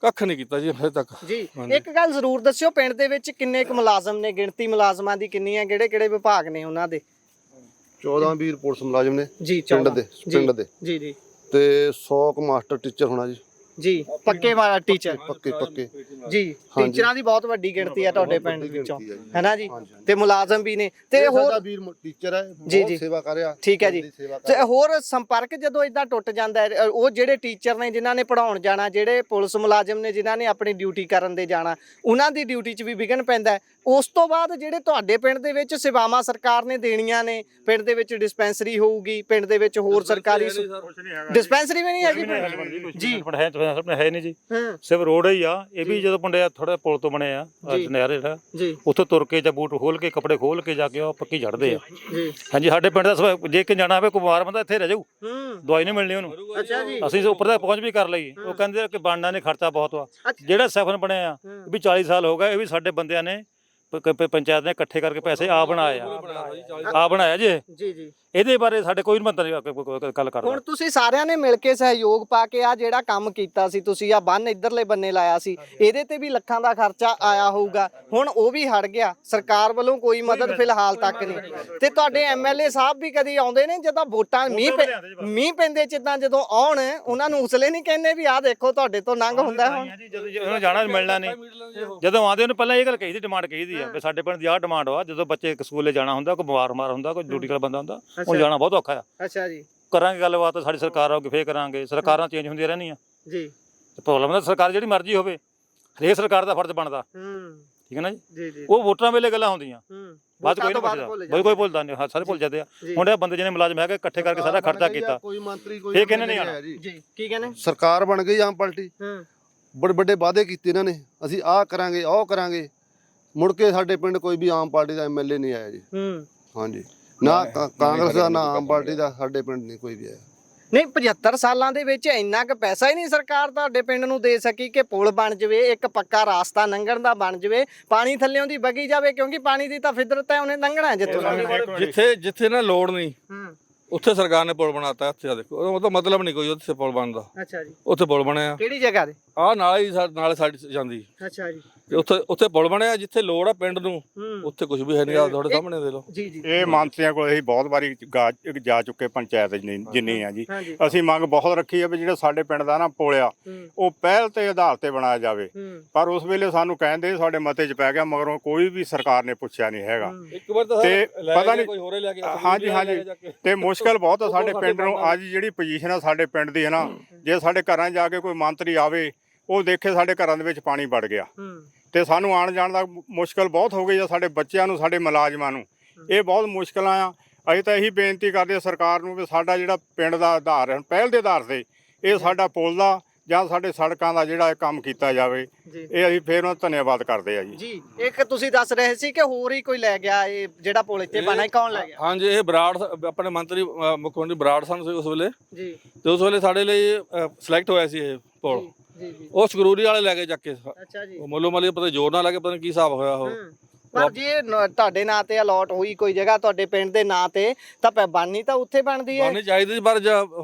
ਕੱਖ ਨਹੀਂ ਕੀਤਾ ਜੀ ਹਜੇ ਤੱਕ। ਜੀ, ਇੱਕ ਗੱਲ ਜ਼ਰੂਰ ਦੱਸਿਓ, ਪਿੰਡ ਦੇ ਵਿੱਚ ਕਿੰਨੇ ਕੁ ਮੁਲਾਜ਼ਮ ਨੇ, ਗਿਣਤੀ ਮੁਲਾਜ਼ਮਾਂ ਦੀ ਕਿੰਨੀ ਹੈ, ਕਿਹੜੇ ਵਿਭਾਗ ਨੇ ਉਹਨਾਂ ਦੇ? 14 ਵੀਰ ਪੁਲਿਸ ਮੁਲਾਜ਼ਮ ਨੇ ਜੀ, ਪਿੰਡ ਦੇ ਜੀ ਜੀ, ਤੇ 100 ਕੁ ਮਾਸਟਰ ਟੀਚਰ ਹੋਣਾ ਜੀ। ਜੀ, ਪੱਕੇ ਵਾਲਾ ਟੀਚਰ, ਪੱਕੇ ਜੀ। ਟੀਚਰਾਂ ਦੀ ਬਹੁਤ ਵੱਡੀ ਗਿਣਤੀ ਹੈ ਤੁਹਾਡੇ ਪਿੰਡ ਵਿੱਚੋਂ, ਹੈ ਨਾ ਜੀ? ਤੇ ਮੁਲਾਜ਼ਮ ਵੀ ਨੇ, ਤੇ ਹੋਰ ਵੀਰ ਟੀਚਰ ਹੈ, ਜੀ ਬਹੁਤ ਸੇਵਾ ਕਰ ਰਿਹਾ। ਠੀਕ ਹੈ ਜੀ। ਤੇ ਹੋਰ ਸੰਪਰਕ ਜਦੋਂ ਇਦਾਂ ਟੁੱਟ ਜਾਂਦਾ ਹੈ, ਉਹ ਜਿਹੜੇ ਟੀਚਰ ਨੇ ਜਿਨ੍ਹਾਂ ਨੇ ਪੜਾਉਣ ਜਾਣਾ, ਜਿਹੜੇ ਪੁਲਿਸ ਮੁਲਾਜ਼ਮ ਨੇ ਜਿਨ੍ਹਾਂ ਨੇ ਆਪਣੀ ਡਿਊਟੀ ਕਰਨ ਦੇ ਜਾਣਾ, ਉਹਨਾਂ ਦੀ ਡਿਊਟੀ 'ਚ ਵੀ ਵਿਘਨ ਪੈਂਦਾ ਹੈ। ਉਸ ਤੋਂ ਬਾਅਦ ਜਿਹੜੇ ਤੁਹਾਡੇ ਪਿੰਡ ਦੇ ਵਿੱਚ ਸੇਵਾਵਾਂ ਸਰਕਾਰ ਨੇ ਦੇਣੀਆਂ ਨੇ, ਪਿੰਡ ਦੇ ਵਿੱਚ ਡਿਸਪੈਂਸਰੀ ਹੋਊਗੀ, ਪਿੰਡ ਦੇ ਵਿੱਚ ਹੋਰ ਸਰਕਾਰੀ ਡਿਸਪੈਂਸਰੀ ਵੀ ਨਹੀਂ ਹੈਗੀ ਜੀ। ਹੈ ਨਹੀਂ ਜੀ, ਸਿਰਫ ਰੋਡ ਹੀ ਆ। ਇਹ ਵੀ ਜਦੋਂ ਪਿੰਡ ਥੋੜਾ ਪੁਲ ਤੋਂ ਬਣੇ ਆ ਨਹਿਰੇ ਦਾ, ਉੱਥੋਂ ਤੁਰ ਕੇ ਜਾਂ ਬੂਟ ਖੋਲ ਕੇ ਕੱਪੜੇ ਖੋਲ ਕੇ ਜਾ ਕੇ ਉਹ ਪੱਕੀ ਚੜਦੇ ਆ। ਹਾਂਜੀ, ਸਾਡੇ ਪਿੰਡ ਦਾ ਜੇ ਕਿ ਜਾਣਾ ਹੋਵੇ ਕੋਈ ਬਿਮਾਰ ਬੰਦਾ ਇੱਥੇ ਰਹਿ ਜਾਊ, ਦਵਾਈ ਨਹੀਂ ਮਿਲਣੀ ਉਹਨੂੰ। ਅਸੀਂ ਉੱਪਰ ਤੱਕ ਪਹੁੰਚ ਵੀ ਕਰ ਲਈ, ਉਹ ਕਹਿੰਦੇ ਕਿ ਬਣਨਾ ਨੇ ਖਰਚਾ ਬਹੁਤ ਆ। ਜਿਹੜਾ ਸੈਫਨ ਬਣਿਆ ਆ ਇਹ ਵੀ 40 ਸਾਲ ਹੋ ਗਏ, ਇਹ ਵੀ ਸਾਡੇ ਬੰਦਿਆਂ ਨੇ ਪੰਚਾਇਤ ਨੇ ਇਕੱਠੇ ਕਰਕੇ ਪੈਸੇ ਆ ਬਣਾਇਆ ਜੀ। ਇਹਦੇ ਬਾਰੇ ਸਾਡੇ ਕੋਈ ਬੰਦਾ ਨਹੀਂ ਗੱਲ ਕਰਦਾ। ਹੁਣ ਤੁਸੀਂ ਸਾਰਿਆਂ ਨੇ ਮਿਲ ਕੇ ਸਹਿਯੋਗ ਪਾ ਕੇ ਆ ਜਿਹੜਾ ਕੰਮ ਕੀਤਾ ਸੀ, ਤੁਸੀਂ ਆ ਬੰਨ ਇਧਰਲੇ ਬੰਨੇ ਲਾਇਆ ਸੀ, ਇਹਦੇ ਤੇ ਵੀ ਲੱਖਾਂ ਦਾ ਖਰਚਾ ਆਇਆ ਹੋਊਗਾ, ਹੁਣ ਉਹ ਵੀ ਹਟ ਗਿਆ, ਸਰਕਾਰ ਵੱਲੋਂ ਕੋਈ ਮਦਦ ਫਿਲਹਾਲ ਤੱਕ ਨਹੀਂ। ਤੇ ਤੁਹਾਡੇ ਐਮਐਲਏ ਸਾਹਿਬ ਵੀ ਕਦੀ ਆਉਂਦੇ ਨੇ ਜਦੋਂ ਵੋਟਾਂ ਮੀਂਹ ਪੈਂਦੇ ਜਿੱਦਾਂ ਜਦੋਂ ਆਉਣ, ਉਹਨਾਂ ਨੂੰ ਉਸਲੇ ਨਹੀਂ ਕਹਿੰਦੇ ਵੀ ਆਹ ਦੇਖੋ ਤੁਹਾਡੇ ਤੋਂ ਨੰਗ ਹੁੰਦਾ? ਹੁਣ ਜਦੋਂ ਜਾਣਾ ਮਿਲਣਾ ਨਹੀਂ, ਜਦੋਂ ਆਉਂਦੇ ਉਹਨੂੰ ਪਹਿਲਾਂ ਇਹ ਗੱਲ ਕਹੀ ਦੀ, ਡਿਮਾਂਡ ਕਹੀ ਦੀ ਆ ਵੀ ਸਾਡੇ ਪਿੰਡ ਦੀ ਆਹ ਡਿਮਾਂਡ ਆ, ਜਦੋਂ ਬੱਚੇ ਸਕੂਲੇ ਜਾਣਾ ਹੁੰਦਾ, ਕੋਈ ਬਿਮਾਰ ਹੁੰਦਾ, ਕੋਈ ਡਿਊਟੀ ਵਾਲਾ ਬੰਦਾ ਹੁੰਦਾ, ਹੁਣ ਜਾਣਾ ਬਹੁਤ ਔਖਾ ਆ। ਅੱਛਾ ਜੀ, ਕਰਾਂਗੇ ਗੱਲਬਾਤ, ਸਾਡੀ ਸਰਕਾਰ ਆਊਗੀ ਫੇਰ ਕਰਾਂਗੇ। ਸਰਕਾਰਾਂ ਚੇਂਜ ਹੁੰਦੀਆਂ ਰਹਿੰਦੀਆਂ ਜੀ, ਪ੍ਰੋਬਲਮ ਦਾ ਸਰਕਾਰ ਜਿਹੜੀ ਮਰਜ਼ੀ ਹੋਵੇ, ਹਰੇਕ ਸਰਕਾਰ ਦਾ ਫਰਜ਼ ਬਣਦਾ, ਠੀਕ ਹੈ ਨਾ ਜੀ ਜੀ। ਉਹ ਵੋਟਾਂ ਵੇਲੇ ਗੱਲਾਂ ਹੁੰਦੀਆਂ, ਬਾਅਦ ਕੋਈ ਨਹੀਂ ਪੁੱਛਦਾ, ਕੋਈ ਭੁੱਲਦਾ ਨਹੀਂ, ਹਾਂ ਸਾਰੇ ਭੁੱਲ ਜਾਂਦੇ ਆ। ਹੁਣ ਇਹ ਬੰਦੇ ਜਿਹਨੇ ਮੁਲਾਜ਼ਮ ਹੈਗੇ ਇਕੱਠੇ ਕਰਕੇ ਸਾਰਾ ਖਰਚਾ ਕੀਤਾ, ਕੋਈ ਮੰਤਰੀ ਕੋਈ ਇਹ ਕਹਿੰਦੇ ਨਹੀਂ ਆਣਾ ਜੀ। ਜੀ ਕੀ ਕਹਿੰਦੇ? ਸਰਕਾਰ ਬਣ ਗਈ ਆਮ ਪਾਰਟੀ, ਬੜੇ ਵੱਡੇ ਵਾਅਦੇ ਕੀਤੇ ਇਹਨਾਂ ਨੇ, ਅਸੀਂ ਆਹ ਕਰਾਂਗੇ ਉਹ ਕਰਾਂਗੇ, ਮੁੜ ਕੇ ਸਾਡੇ ਪਿੰਡ ਕੋਈ ਵੀ ਆਮ ਪਾਰਟੀ ਦਾ ਐਮਐਲਏ ਨਹੀਂ ਆਇਆ ਜੀ। ਹਾਂਜੀ, ਨਾ ਕਾਂਗਰਸ ਦਾ ਨਾ ਆਮ ਪਾਰਟੀ ਦਾ, ਸਾਡੇ ਪਿੰਡ ਨਹੀਂ ਕੋਈ ਵੀ ਆਇਆ। ਨਹੀਂ 75 ਸਾਲਾਂ ਦੇ ਵਿੱਚ ਇੰਨਾ ਕੁ ਪੈਸਾ ਹੀ ਨਹੀਂ ਸਰਕਾਰ ਤੁਹਾਡੇ ਪਿੰਡ ਨੂੰ ਦੇ ਸਕੀ ਕਿ ਪੁਲ ਬਣ ਜਵੇ, ਇੱਕ ਪੱਕਾ ਰਾਸਤਾ ਲੰਘਣ ਦਾ ਬਣ ਜਵੇ, ਪਾਣੀ ਥੱਲਿਓਂ ਦੀ ਵਗੀ ਜਾਵੇ, ਕਿਉਂਕਿ ਪਾਣੀ ਦੀ ਤਾਂ ਫਿਦਰਤ ਹੈ, ਉਹਨੇ ਲੰਘਣਾ ਜਿੱਥੋਂ। ਜਿੱਥੇ ਨਾ ਲੋੜ ਨਹੀਂ ਉੱਥੇ ਸਰਕਾਰ ਨੇ ਪੁਲ ਬਣਾਤਾ। ਇੱਥੇ ਆ ਦੇਖੋ, ਉਹਦਾ ਮਤਲਬ ਨਹੀਂ ਕੋਈ ਉੱਥੇ ਪੁਲ ਬਣਦਾ। ਅੱਛਾ ਜੀ, ਉੱਥੇ ਪੁਲ ਬਣਿਆ, ਕਿਹੜੀ ਜਗ੍ਹਾ ਤੇ? ਆਹ ਨਾਲੇ ਸਾਡੀ ਜਾਂਦੀ, ਅੱਛਾ ਜੀ, ਤੇ ਉੱਥੇ ਪੁਲ ਬਣਿਆ। ਜਿੱਥੇ ਲੋੜ ਆ ਪਿੰਡ ਨੂੰ, ਉੱਥੇ ਕੁਝ ਵੀ ਹੈ ਨਹੀਂ। ਆ ਤੁਹਾਡੇ ਸਾਹਮਣੇ ਦੇ ਲਓ ਜੀ ਜੀ। ਇਹ ਮੰਤਰੀਆਂ ਕੋਲ ਅਸੀਂ ਬਹੁਤ ਵਾਰੀ ਜਾ ਚੁੱਕੇ, ਪੰਚਾਇਤ ਜਿੰਨੀ ਆ ਜੀ। ਅਸੀਂ ਮੰਗ ਬਹੁਤ ਰੱਖੀ ਆ ਵੀ ਜਿਹੜਾ ਸਾਡੇ ਪਿੰਡ ਦਾ ਨਾ ਪੁਲ ਆ, ਉਹ ਪਹਿਲ ਤੇ ਆਧਾਰ ਤੇ ਬਣਾਇਆ ਜਾਵੇ, ਪਰ ਉਸ ਵੇਲੇ ਸਾਨੂੰ ਕਹਿੰਦੇ ਸਾਡੇ ਮਤੇ 'ਚ ਪੈ ਗਿਆ, ਮਗਰੋਂ ਕੋਈ ਵੀ ਸਰਕਾਰ ਨੇ ਪੁੱਛਿਆ ਨਹੀਂ ਹੈਗਾ। ਇੱਕ ਵਾਰ ਤਾਂ ਤੇ ਪਤਾ ਨਹੀਂ ਕੋਈ ਹੋਰੇ ਲੈ ਕੇ, ਹਾਂਜੀ ਹਾਂਜੀ, ਤੇ ਮੁਸ਼ਕਲ ਬਹੁਤ ਆ ਸਾਡੇ ਪਿੰਡ ਨੂੰ। ਅੱਜ ਜਿਹੜੀ ਪੋਜੀਸ਼ਨ ਆ ਸਾਡੇ ਪਿੰਡ ਦੀ ਹੈ ਨਾ, ਜੇ ਸਾਡੇ ਘਰਾਂ ਜਾ ਕੇ ਕੋਈ ਮੰਤਰੀ ਆਵੇ, ਉਹ ਦੇਖੇ ਸਾਡੇ ਘਰਾਂ ਦੇ ਵਿੱਚ ਪਾਣੀ ਵੜ ਗਿਆ, ਤੇ ਸਾਨੂੰ ਆਉਣ ਜਾਣ ਦਾ ਮੁਸ਼ਕਲ ਬਹੁਤ ਹੋ ਗਈ ਆ, ਸਾਡੇ ਬੱਚਿਆਂ ਨੂੰ, ਸਾਡੇ ਮੁਲਾਜ਼ਮਾਂ ਨੂੰ ਇਹ ਬਹੁਤ ਮੁਸ਼ਕਲਾਂ ਆ। ਅਸੀਂ ਤਾਂ ਇਹੀ ਬੇਨਤੀ ਕਰਦੇ ਆ ਸਰਕਾਰ ਨੂੰ ਵੀ ਸਾਡਾ ਜਿਹੜਾ ਪਿੰਡ ਦਾ ਆਧਾਰ ਹੈ, ਪਹਿਲ ਦੇ ਆਧਾਰ ਤੇ ਇਹ ਸਾਡਾ ਪੁਲ ਦਾ ਜਾਂ ਸਾਡੇ ਸੜਕਾਂ ਦਾ ਜਿਹੜਾ ਇਹ ਕੰਮ ਕੀਤਾ ਜਾਵੇ, ਇਹ ਅਸੀਂ ਫੇਰ ਉਹਨਾਂ ਦਾ ਧੰਨਵਾਦ ਕਰਦੇ ਆ ਜੀ। ਜੀ, ਇੱਕ ਤੁਸੀਂ ਦੱਸ ਰਹੇ ਸੀ ਕਿ ਹੋਰ ਹੀ ਕੋਈ ਲੈ ਗਿਆ ਇਹ ਜਿਹੜਾ ਪੁਲ ਇੱਥੇ ਬਣਾ, ਕੌਣ ਲੈ ਗਿਆ? ਹਾਂਜੀ, ਇਹ ਬਰਾੜ ਆਪਣੇ ਮੰਤਰੀ ਮੁੱਖ ਮੰਤਰੀ ਬਰਾੜ ਸਨ ਸੀ ਉਸ ਵੇਲੇ ਜੀ, ਤੇ ਉਸ ਵੇਲੇ ਸਾਡੇ ਲਈ ਸਿਲੈਕਟ ਹੋਇਆ ਸੀ ਇਹ ਪੁਲ। ਜੀ ਜੀ। ਉਹ ਸਕਰੂਰੀ ਵਾਲੇ ਲੈ ਕੇ ਚੱਕ ਕੇ, ਅੱਛਾ ਜੀ, ਮੋਲੋ ਮਲੀ ਪਤਾ ਜ਼ੋਰ ਨਾ ਲੱਗੇ, ਪਤਾ ਨਹੀਂ ਕੀ ਹਿਸਾਬ ਹੋਇਆ ਉਹ। ਪਰ ਜੇ ਤੁਹਾਡੇ ਨਾਂ ਤੇ ਅਲਾਟ ਹੋਈ ਕੋਈ ਜਗ੍ਹਾ ਤੁਹਾਡੇ ਪਿੰਡ ਦੇ ਨਾਂ ਤੇ, ਤਾਂ ਬਣਨੀ ਤਾਂ ਉੱਥੇ ਬਣਦੀ ਹੈ, ਬਣਨੀ ਚਾਹੀਦੀ, ਪਰ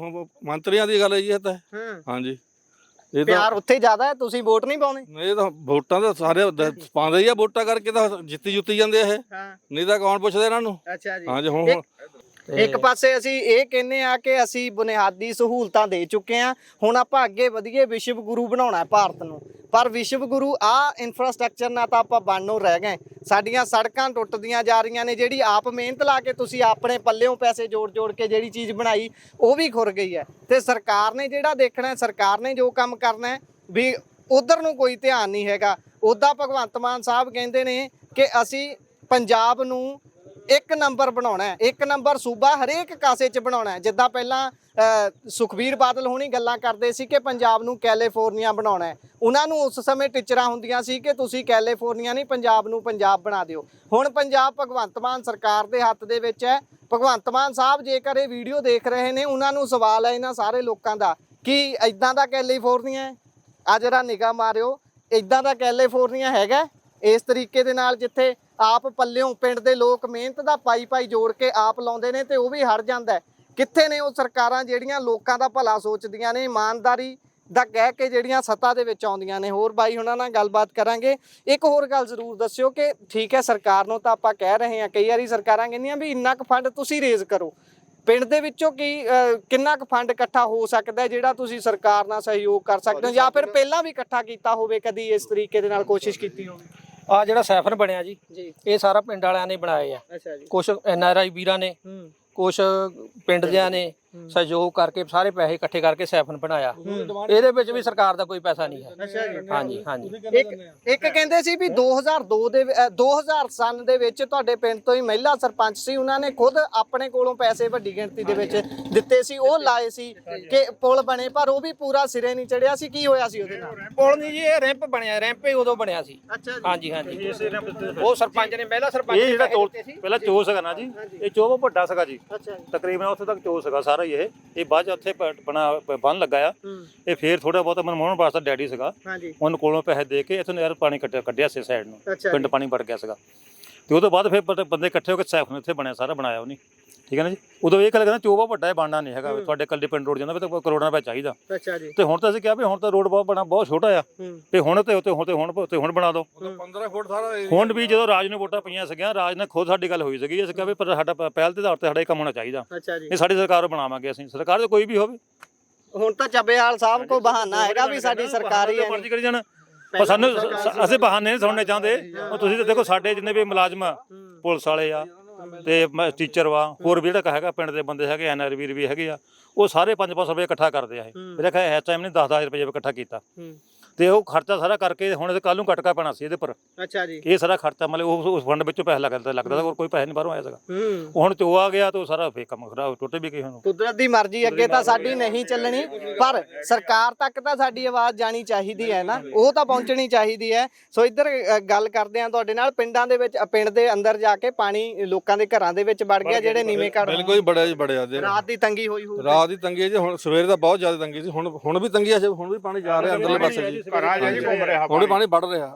ਮੰਤਰੀਆਂ ਦੀ ਗੱਲ ਹੈ ਜੀ ਇਹ ਤਾਂ। ਹਾਂਜੀ, ਇਹ ਪਿਆਰ ਉੱਥੇ ਜ਼ਿਆਦਾ ਹੈ, ਤੁਸੀਂ ਵੋਟ ਨਹੀਂ ਪਾਉਂਦੇ? ਇਹ ਤਾਂ ਵੋਟਾਂ ਤਾਂ ਸਾਰੇ ਪਾਉਂਦੇ ਹੀ ਆ, ਵੋਟਾਂ ਕਰਕੇ ਤਾਂ ਜਿੱਤੀ ਜਾਂਦੇ ਆ ਇਹ, ਨਹੀਂ ਤਾਂ ਕੌਣ ਪੁੱਛਦਾ ਇਹਨਾਂ ਨੂੰ। ਅੱਛਾ ਜੀ। ਹਾਂਜੀ, ਹੁਣ ਇੱਕ ਪਾਸੇ ਅਸੀਂ ਇਹ ਕਹਿੰਦੇ ਆ ਕਿ ਅਸੀਂ ਬੁਨਿਆਦੀ ਸਹੂਲਤਾਂ ਦੇ ਚੁੱਕੇ ਆ, ਹੁਣ ਆਪਾਂ ਅੱਗੇ ਵਧੀਏ, ਵਿਸ਼ਵ ਗੁਰੂ ਬਣਾਉਣਾ ਭਾਰਤ ਨੂੰ। ਪਰ ਵਿਸ਼ਵ ਗੁਰੂ ਆ ਇਨਫਰਾਸਟ੍ਰਕਚਰ ਨਾਲ ਤਾਂ ਆਪਾਂ ਬਣਨੋਂ ਰਹਿ ਗਏ। ਸਾਡੀਆਂ ਸੜਕਾਂ ਟੁੱਟਦੀਆਂ ਜਾ ਰਹੀਆਂ ਨੇ, ਜਿਹੜੀ ਆਪ ਮਿਹਨਤ ਲਾ ਕੇ ਤੁਸੀਂ ਆਪਣੇ ਪੱਲਿਓਂ ਪੈਸੇ ਜੋੜ ਕੇ ਜਿਹੜੀ ਚੀਜ਼ ਬਣਾਈ ਉਹ ਵੀ ਖੁਰ ਗਈ ਹੈ। ਤੇ ਸਰਕਾਰ ਨੇ ਜਿਹੜਾ ਦੇਖਣਾ, ਸਰਕਾਰ ਨੇ ਜੋ ਕੰਮ ਕਰਨਾ ਵੀ ਉਧਰ ਨੂੰ ਕੋਈ ਧਿਆਨ ਨਹੀਂ ਹੈਗਾ। ਉੱਦਾਂ ਭਗਵੰਤ ਮਾਨ ਸਾਹਿਬ ਕਹਿੰਦੇ ਨੇ ਕਿ ਅਸੀਂ ਪੰਜਾਬ ਨੂੰ 1 ਨੰਬਰ ਬਣਾਉਣਾ ਹੈ, 1 ਨੰਬਰ ਸੂਬਾ ਹਰੇਕ ਕਾਸੇ 'ਚ ਬਣਾਉਣਾ ਹੈ। ਜਿੱਦਾਂ ਪਹਿਲਾਂ ਸੁਖਬੀਰ ਬਾਦਲ ਹੁਣੀ ਗੱਲਾਂ ਕਰਦੇ ਸੀ ਕਿ ਪੰਜਾਬ ਨੂੰ ਕੈਲੀਫੋਰਨੀਆ ਬਣਾਉਣਾ ਹੈ, ਉਹਨਾਂ ਨੂੰ ਉਸ ਸਮੇਂ ਟੀਚਰਾਂ ਹੁੰਦੀਆਂ ਸੀ ਕਿ ਤੁਸੀਂ ਕੈਲੀਫੋਰਨੀਆ ਨਹੀਂ, ਪੰਜਾਬ ਨੂੰ ਪੰਜਾਬ ਬਣਾ ਦਿਓ। ਹੁਣ ਪੰਜਾਬ ਭਗਵੰਤ ਮਾਨ ਸਰਕਾਰ ਦੇ ਹੱਥ ਦੇ ਵਿੱਚ ਹੈ। ਭਗਵੰਤ ਮਾਨ ਸਾਹਿਬ ਜੇਕਰ ਇਹ ਵੀਡੀਓ ਦੇਖ ਰਹੇ ਨੇ, ਉਹਨਾਂ ਨੂੰ ਸਵਾਲ ਹੈ ਇਹਨਾਂ ਸਾਰੇ ਲੋਕਾਂ ਦਾ ਕਿ ਇਦਾਂ ਦਾ ਕੈਲੀਫੋਰਨੀਆ ਹੈ? ਆ ਜਰਾ ਨਿਗਾਹ ਮਾਰਿਓ, ਇਦਾਂ ਦਾ ਕੈਲੀਫੋਰਨੀਆ ਹੈਗਾ ਇਸ ਤਰੀਕੇ ਦੇ ਨਾਲ, ਜਿੱਥੇ ਆਪ ਪੱਲਿਓਂ ਪਿੰਡ ਦੇ ਲੋਕ ਮਿਹਨਤ ਦਾ ਪਾਈ ਜੋੜ ਕੇ ਆਪ ਲਾਉਂਦੇ ਨੇ ਤੇ ਉਹ ਵੀ ਹਟ ਜਾਂਦਾ। ਕਿੱਥੇ ਨੇ ਉਹ ਸਰਕਾਰਾਂ ਜਿਹੜੀਆਂ ਲੋਕਾਂ ਦਾ ਭਲਾ ਸੋਚਦੀਆਂ ਨੇ, ਇਮਾਨਦਾਰੀ ਦਾ ਕਹਿ ਕੇ ਜਿਹੜੀਆਂ ਸੱਤਾ ਦੇ ਵਿੱਚ ਆਉਂਦੀਆਂ ਨੇ? ਹੋਰ ਬਾਈ ਉਹਨਾਂ ਨਾਲ ਗੱਲਬਾਤ ਕਰਾਂਗੇ। ਇੱਕ ਹੋਰ ਗੱਲ ਜ਼ਰੂਰ ਦੱਸਿਓ ਕਿ ਠੀਕ ਹੈ, ਸਰਕਾਰ ਨੂੰ ਤਾਂ ਆਪਾਂ ਕਹਿ ਰਹੇ ਹਾਂ, ਕਈ ਵਾਰੀ ਸਰਕਾਰਾਂ ਕਹਿੰਦੀਆਂ ਵੀ ਇੰਨਾ ਕੁ ਫੰਡ ਤੁਸੀਂ ਰੇਜ਼ ਕਰੋ, ਪਿੰਡ ਦੇ ਵਿੱਚੋਂ ਕਿੰਨਾ ਕੁ ਫੰਡ ਇਕੱਠਾ ਹੋ ਸਕਦਾ ਜਿਹੜਾ ਤੁਸੀਂ ਸਰਕਾਰ ਨਾਲ ਸਹਿਯੋਗ ਕਰ ਸਕਦੇ ਹੋ, ਜਾਂ ਫਿਰ ਪਹਿਲਾਂ ਵੀ ਇਕੱਠਾ ਕੀਤਾ ਹੋਵੇ, ਕਦੀ ਇਸ ਤਰੀਕੇ ਦੇ ਨਾਲ ਕੋਸ਼ਿਸ਼ ਕੀਤੀ ਹੋਵੇ? ਆ ਜਿਹੜਾ ਸੈਫਨ ਬਣਿਆ ਜੀ, ਇਹ ਸਾਰਾ ਪਿੰਡ ਵਾਲਿਆਂ ਨੇ ਬਣਾਏ ਆ। ਅੱਛਾ ਜੀ। ਕੁਝ ਐਨਆਰਆਈ ਵੀਰਾਂ ਨੇ, ਕੁਝ ਪਿੰਡ ਦਿਆਂ ਨੇ ਸਹਿਯੋਗ ਕਰਕੇ ਸਾਰੇ ਪੈਸੇ ਇਕੱਠੇ ਕਰਕੇ ਸੈਫਨ ਬਣਾਇਆ। ਇਹਦੇ ਵਿੱਚ ਵੀ ਸਰਕਾਰ ਦਾ ਕੋਈ ਪੈਸਾ ਨਹੀਂ ਹੈ। ਅੱਛਾ ਜੀ। ਹਾਂਜੀ ਹਾਂਜੀ। ਇੱਕ ਕਹਿੰਦੇ ਸੀ ਵੀ 2000 ਸਨ ਦੇ ਵਿੱਚ ਤੁਹਾਡੇ ਪਿੰਡ ਤੋਂ ਹੀ ਮਹਿਲਾ ਸਰਪੰਚ ਸੀ, ਉਹਨਾਂ ਨੇ ਖੁਦ ਆਪਣੇ ਕੋਲੋਂ ਪੈਸੇ ਵੱਡੀ ਗਿਣਤੀ ਦੇ ਵਿੱਚ ਦਿੱਤੇ ਸੀ, ਉਹ ਲਾਏ ਸੀ ਕਿ ਪੁਲ ਬਣੇ, ਪਰ ਉਹ ਵੀ ਪੂਰਾ ਸਿਰੇ ਨਹੀਂ ਚੜਿਆ ਸੀ। ਕੀ ਹੋਇਆ ਸੀ ਉਹਦੇ ਨਾਲ? ਪੁਲ ਨਹੀਂ ਜੀ, ਇਹ ਰੈਂਪ ਬਣਿਆ, ਰੈਂਪ ਹੀ ਉਦੋਂ ਬਣਿਆ ਸੀ। ਅੱਛਾ ਜੀ। ਹਾਂਜੀ ਹਾਂਜੀ। ਉਹ ਸਰਪੰਚ ਨੇ, ਮਹਿਲਾ ਸਰਪੰਚ ਇਹ ਜਿਹੜਾ ਪਹਿਲਾਂ ਚੋਅ ਸੀਗਾ ਨਾ ਜੀ, ਇਹ ਚੋਅ ਵੱਡਾ ਸੀਗਾ ਜੀ, ਅੱਛਾ ਜੀ। ਤਕਰੀਬਨ ਉੱਥੇ ਤੱਕ ਚੋਅ ਸੀਗਾ ਸਾਰਾ ਹੀ। ਇਹ ਬਾਅਦ ਚ ਉੱਥੇ ਬੰਨ ਲੱਗਾ ਆ। ਇਹ ਫੇਰ ਥੋੜਾ ਬਹੁਤ ਮਨਮੋਹਨ ਵਾਸਤਾ ਡੈਡੀ ਸੀਗਾ, ਉਹਨੂੰ ਕੋਲੋਂ ਪੈਸੇ ਦੇ ਕੇ ਇੱਥੋਂ ਯਾਰ ਪਾਣੀ ਕੱਢਿਆ ਸੀ ਸਾਈਡ ਨੂੰ, ਪਿੰਡ ਪਾਣੀ ਵੜ ਗਿਆ ਸੀਗਾ। ਤੇ ਉਹ ਤੋਂ ਬਾਅਦ ਫਿਰ ਬੰਦੇ ਇਕੱਠੇ ਹੋ ਕੇ ਸੈਫਨ ਇੱਥੇ ਬਣਿਆ, ਸਾਰਾ ਬਣਾਇਆ ਉਹਨੇ। ਠੀਕ ਹੈ ਨਾ ਜੀ। ਉਦੋਂ ਇਹ ਗੱਲ ਕਹਿੰਦਾ ਚੋਬਾ ਵੱਡਾ ਹੈ, ਬਣਨਾ ਨਹੀਂ ਹੈਗਾ, ਤੁਹਾਡੇ ਕੱਲੇ ਪਿੰਡ ਰੋਡ ਜਾਂਦਾ ਵੀ ਤਾਂ ਕਰੋੜਾਂ ਰੁਪਏ ਚਾਹੀਦਾ। ਅੱਛਾ ਜੀ। ਤੇ ਹੁਣ ਤਾਂ ਅਸੀਂ ਕਿਹਾ ਵੀ ਹੁਣ ਤਾਂ ਰੋਡ ਬਹੁਤ ਛੋਟਾ ਆ, ਤੇ ਹੁਣ ਬਣਾ ਦਿਓ। 15 ਫੁੱਟ ਸਾਰਾ ਹੁਣ ਵੀ ਜਦੋਂ ਰਾਜ ਨੂੰ ਵੋਟਾਂ ਪਈਆਂ ਸੀਗੀਆਂ, ਰਾਜ ਨੇ ਖੁਦ ਸਾਡੀ ਗੱਲ ਹੋਈ ਸੀਗੀ, ਅਸੀਂ ਕਿਹਾ ਵੀ ਪਰ ਸਾਡਾ ਪਹਿਲ ਦੇ ਆਧਾਰ ਤੇ ਸਾਡਾ ਇਹ ਕੰਮ ਹੋਣਾ ਚਾਹੀਦਾ। ਅੱਛਾ ਜੀ। ਇਹ ਸਾਡੀ ਸਰਕਾਰ ਬਣਾਵਾਂਗੇ ਅਸੀਂ, ਸਰਕਾਰ ਤੇ ਕੋਈ ਵੀ ਹੋਵੇ। ਹੁਣ ਤਾਂ ਚੱਬੇਵਾਲ ਸਾਹਿਬ ਕੋ ਬਹਾਨਾ ਹੈਗਾ ਵੀ ਸਾਡੀ ਸਰਕਾਰ ਹੀ ਹੈ ਮਰਜ਼ੀ ਕਰੀ ਜਾਣ, ਪਰ ਸਾਨੂੰ ਅਸੀਂ ਬਹਾਨੇ ਨਹੀਂ ਸੁਣਨੇ ਚਾਹੁੰਦੇ। ਤੁਸੀਂ ਤਾਂ ਦੇਖੋ ਸਾਡੇ ਜਿੰਨੇ ਵੀ ਮੁਲਾਜ਼ਮ ਆ, ਪੁਲਿਸ ਵਾਲੇ ਆ ਤੇ ਟੀਚਰ ਵਾ, ਹੋਰ ਵੀ ਜਿਹੜਾ ਹੈਗਾ ਪਿੰਡ ਦੇ ਬੰਦੇ ਹੈਗੇ, NR ਵੀਰ ਵੀ ਹੈਗੇ ਆ, ਉਹ ਸਾਰੇ 5-500 ਰੁਪਏ ਇਕੱਠਾ ਕਰਦੇ ਆ। ਇਹ ਮੇਰੇ ਖਿਆਲ ਇਸ ਟਾਈਮ ਨੇ 10,000 ਰੁਪਏ ਇਕੱਠਾ ਕੀਤਾ, ਤੇ ਉਹ ਖਰਚਾ ਸਾਰਾ ਕਰਕੇ ਹੁਣ ਕੱਲ ਨੂੰ ਕਟਕਾ ਪੈਣਾ ਸੀ ਇਹਦੇ ਪਰ। ਅੱਛਾ ਜੀ। ਇਹ ਸਾਰਾ ਖਰਚਾ ਮਤਲਬ ਉਸ ਫੰਡ ਵਿੱਚੋਂ ਪੈਸਾ ਲੱਗਦਾ ਹੋਰ ਕੋਈ ਪੈਸਾ ਨਹੀਂ ਬਾਹਰੋਂ ਆਇਆ ਸੀਗਾ। ਹੁਣ ਚੋ ਆ ਗਿਆ ਤਾਂ ਸਾਰਾ ਫੇਰ ਕੰਮ ਖਰਾਬ ਟੁੱਟ ਵੀ ਗਏ। ਹੁਣ ਕੁਦਰਤ ਦੀ ਮਰਜ਼ੀ ਅੱਗੇ ਤਾਂ ਸਾਡੀ ਨਹੀਂ ਚੱਲਣੀ, ਪਰ ਸਰਕਾਰ ਤੱਕ ਤਾਂ ਸਾਡੀ ਆਵਾਜ਼ ਜਾਣੀ ਚਾਹੀਦੀ ਹੈ ਨਾ, ਉਹ ਤਾਂ ਪਹੁੰਚਣੀ ਚਾਹੀਦੀ ਹੈ। ਸੋ ਇੱਧਰ ਗੱਲ ਕਰਦੇ ਆ ਤੁਹਾਡੇ ਨਾਲ, ਪਿੰਡਾਂ ਦੇ ਵਿੱਚ, ਪਿੰਡ ਦੇ ਅੰਦਰ ਜਾ ਕੇ ਪਾਣੀ ਲੋਕਾਂ ਦੇ ਘਰਾਂ ਦੇ ਵਿੱਚ ਵੜ ਗਿਆ, ਜਿਹੜੇ ਨੀਵੇਂ ਘਰ। ਬਿਲਕੁਲ ਬੜਿਆ ਜੀ, ਬੜਿਆ ਜੀ। ਰਾਤ ਦੀ ਤੰਗੀ ਹੋਈ ਹੋਊ। ਰਾਤ ਦੀ ਤੰਗੀ ਹੈ ਜੀ, ਹੁਣ ਸਵੇਰੇ ਤਾਂ ਬਹੁਤ ਜ਼ਿਆਦਾ ਤੰਗੀ ਸੀ, ਹੁਣ ਵੀ ਤੰਗੀ ਹੈ, ਹੁਣ ਵੀ ਪਾਣੀ ਜਾ ਰਿਹਾ ਅੰਦਰਲੇ ਪਾਸੇ ਜੀ। ਹੁਣ ਵੀ ਪਾਣੀ ਵੜ ਰਿਹਾ,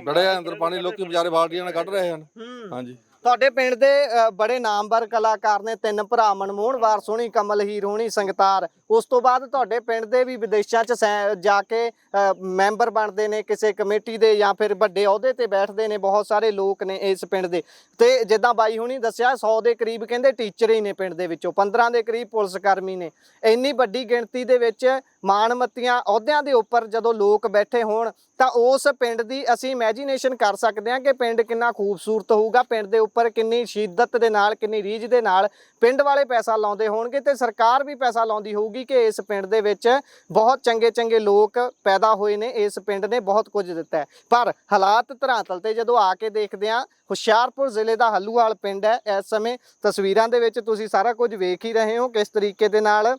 ਵੜਿਆ ਅੰਦਰ ਪਾਣੀ, ਲੋਕੀ ਵਿਚਾਰੇ ਬਾਲਟੀਆਂ ਨਾਲ ਕੱਢ ਰਹੇ ਹਨ। ਹਾਂਜੀ। ਤੁਹਾਡੇ ਪਿੰਡ ਦੇ ਬੜੇ ਨਾਮਵਰ ਕਲਾਕਾਰ ਨੇ, 3 ਭਰਾ, ਮਨਮੋਹਨ ਵਾਰ ਸੋਹਣੀ, ਕਮਲ ਹੀਰ ਹੋਣੀ, ਸੰਗਤਾਰ। ਉਸ ਤੋਂ ਬਾਅਦ ਤੁਹਾਡੇ ਪਿੰਡ ਦੇ ਵੀ ਵਿਦੇਸ਼ਾਂ 'ਚ ਜਾ ਕੇ ਮੈਂਬਰ ਬਣਦੇ ਨੇ ਕਿਸੇ ਕਮੇਟੀ ਦੇ, ਜਾਂ ਫਿਰ ਵੱਡੇ ਅਹੁਦੇ ਤੇ ਬੈਠਦੇ ਨੇ। ਬਹੁਤ ਸਾਰੇ ਲੋਕ ਨੇ ਇਸ ਪਿੰਡ ਦੇ, ਤੇ ਜਿੱਦਾਂ ਬਾਈ ਹੁਣੀ ਦੱਸਿਆ 100 ਦੇ ਕਰੀਬ ਕਹਿੰਦੇ ਟੀਚਰ ਹੀ ਨੇ ਪਿੰਡ ਦੇ ਵਿੱਚੋਂ, 15 ਦੇ ਕਰੀਬ ਪੁਲਿਸ ਕਰਮੀ ਨੇ। ਇੰਨੀ ਵੱਡੀ ਗਿਣਤੀ ਦੇ ਵਿੱਚ ਮਾਣਮੱਤੀਆਂ ਅਹੁਦਿਆਂ ਦੇ ਉੱਪਰ ਜਦੋਂ ਲੋਕ ਬੈਠੇ ਹੋਣ, ਤਾਂ ਉਸ ਪਿੰਡ ਦੀ ਅਸੀਂ ਇਮੈਜੀਨੇਸ਼ਨ ਕਰ ਸਕਦੇ ਹਾਂ ਕਿ ਪਿੰਡ ਕਿੰਨਾ ਖੂਬਸੂਰਤ ਹੋਊਗਾ। ਪਿੰਡ ਦੇ ਉੱਪਰ ਕਿੰਨੀ ਸ਼ਿੱਦਤ ਦੇ ਨਾਲ, ਕਿੰਨੀ ਰੀਝ ਦੇ ਨਾਲ ਪਿੰਡ ਵਾਲੇ ਪੈਸਾ ਲਾਉਂਦੇ ਹੋਣਗੇ, ਤੇ ਸਰਕਾਰ ਵੀ ਪੈਸਾ ਲਾਉਂਦੀ ਹੋਊਗੀ ਕਿ ਇਸ ਪਿੰਡ ਦੇ ਵਿੱਚ ਬਹੁਤ ਚੰਗੇ ਲੋਕ ਪੈਦਾ ਹੋਏ ਨੇ, ਇਸ ਪਿੰਡ ਨੇ ਬਹੁਤ ਕੁਝ ਦਿੱਤਾ ਹੈ। ਪਰ ਹਾਲਾਤ ਧਰਾਤਲ ਤੇ ਜਦੋਂ ਆ ਕੇ ਦੇਖਦੇ ਹਾਂ, ਹੁਸ਼ਿਆਰਪੁਰ ਜ਼ਿਲ੍ਹੇ ਦਾ ਹੱਲੂਵਾਲ ਪਿੰਡ ਹੈ। ਇਸ ਸਮੇਂ ਤਸਵੀਰਾਂ ਦੇ ਵਿੱਚ ਤੁਸੀਂ ਸਾਰਾ ਕੁਝ ਵੇਖ ਹੀ ਰਹੇ ਹੋ, ਕਿਸ ਤਰੀਕੇ ਦੇ ਨਾਲ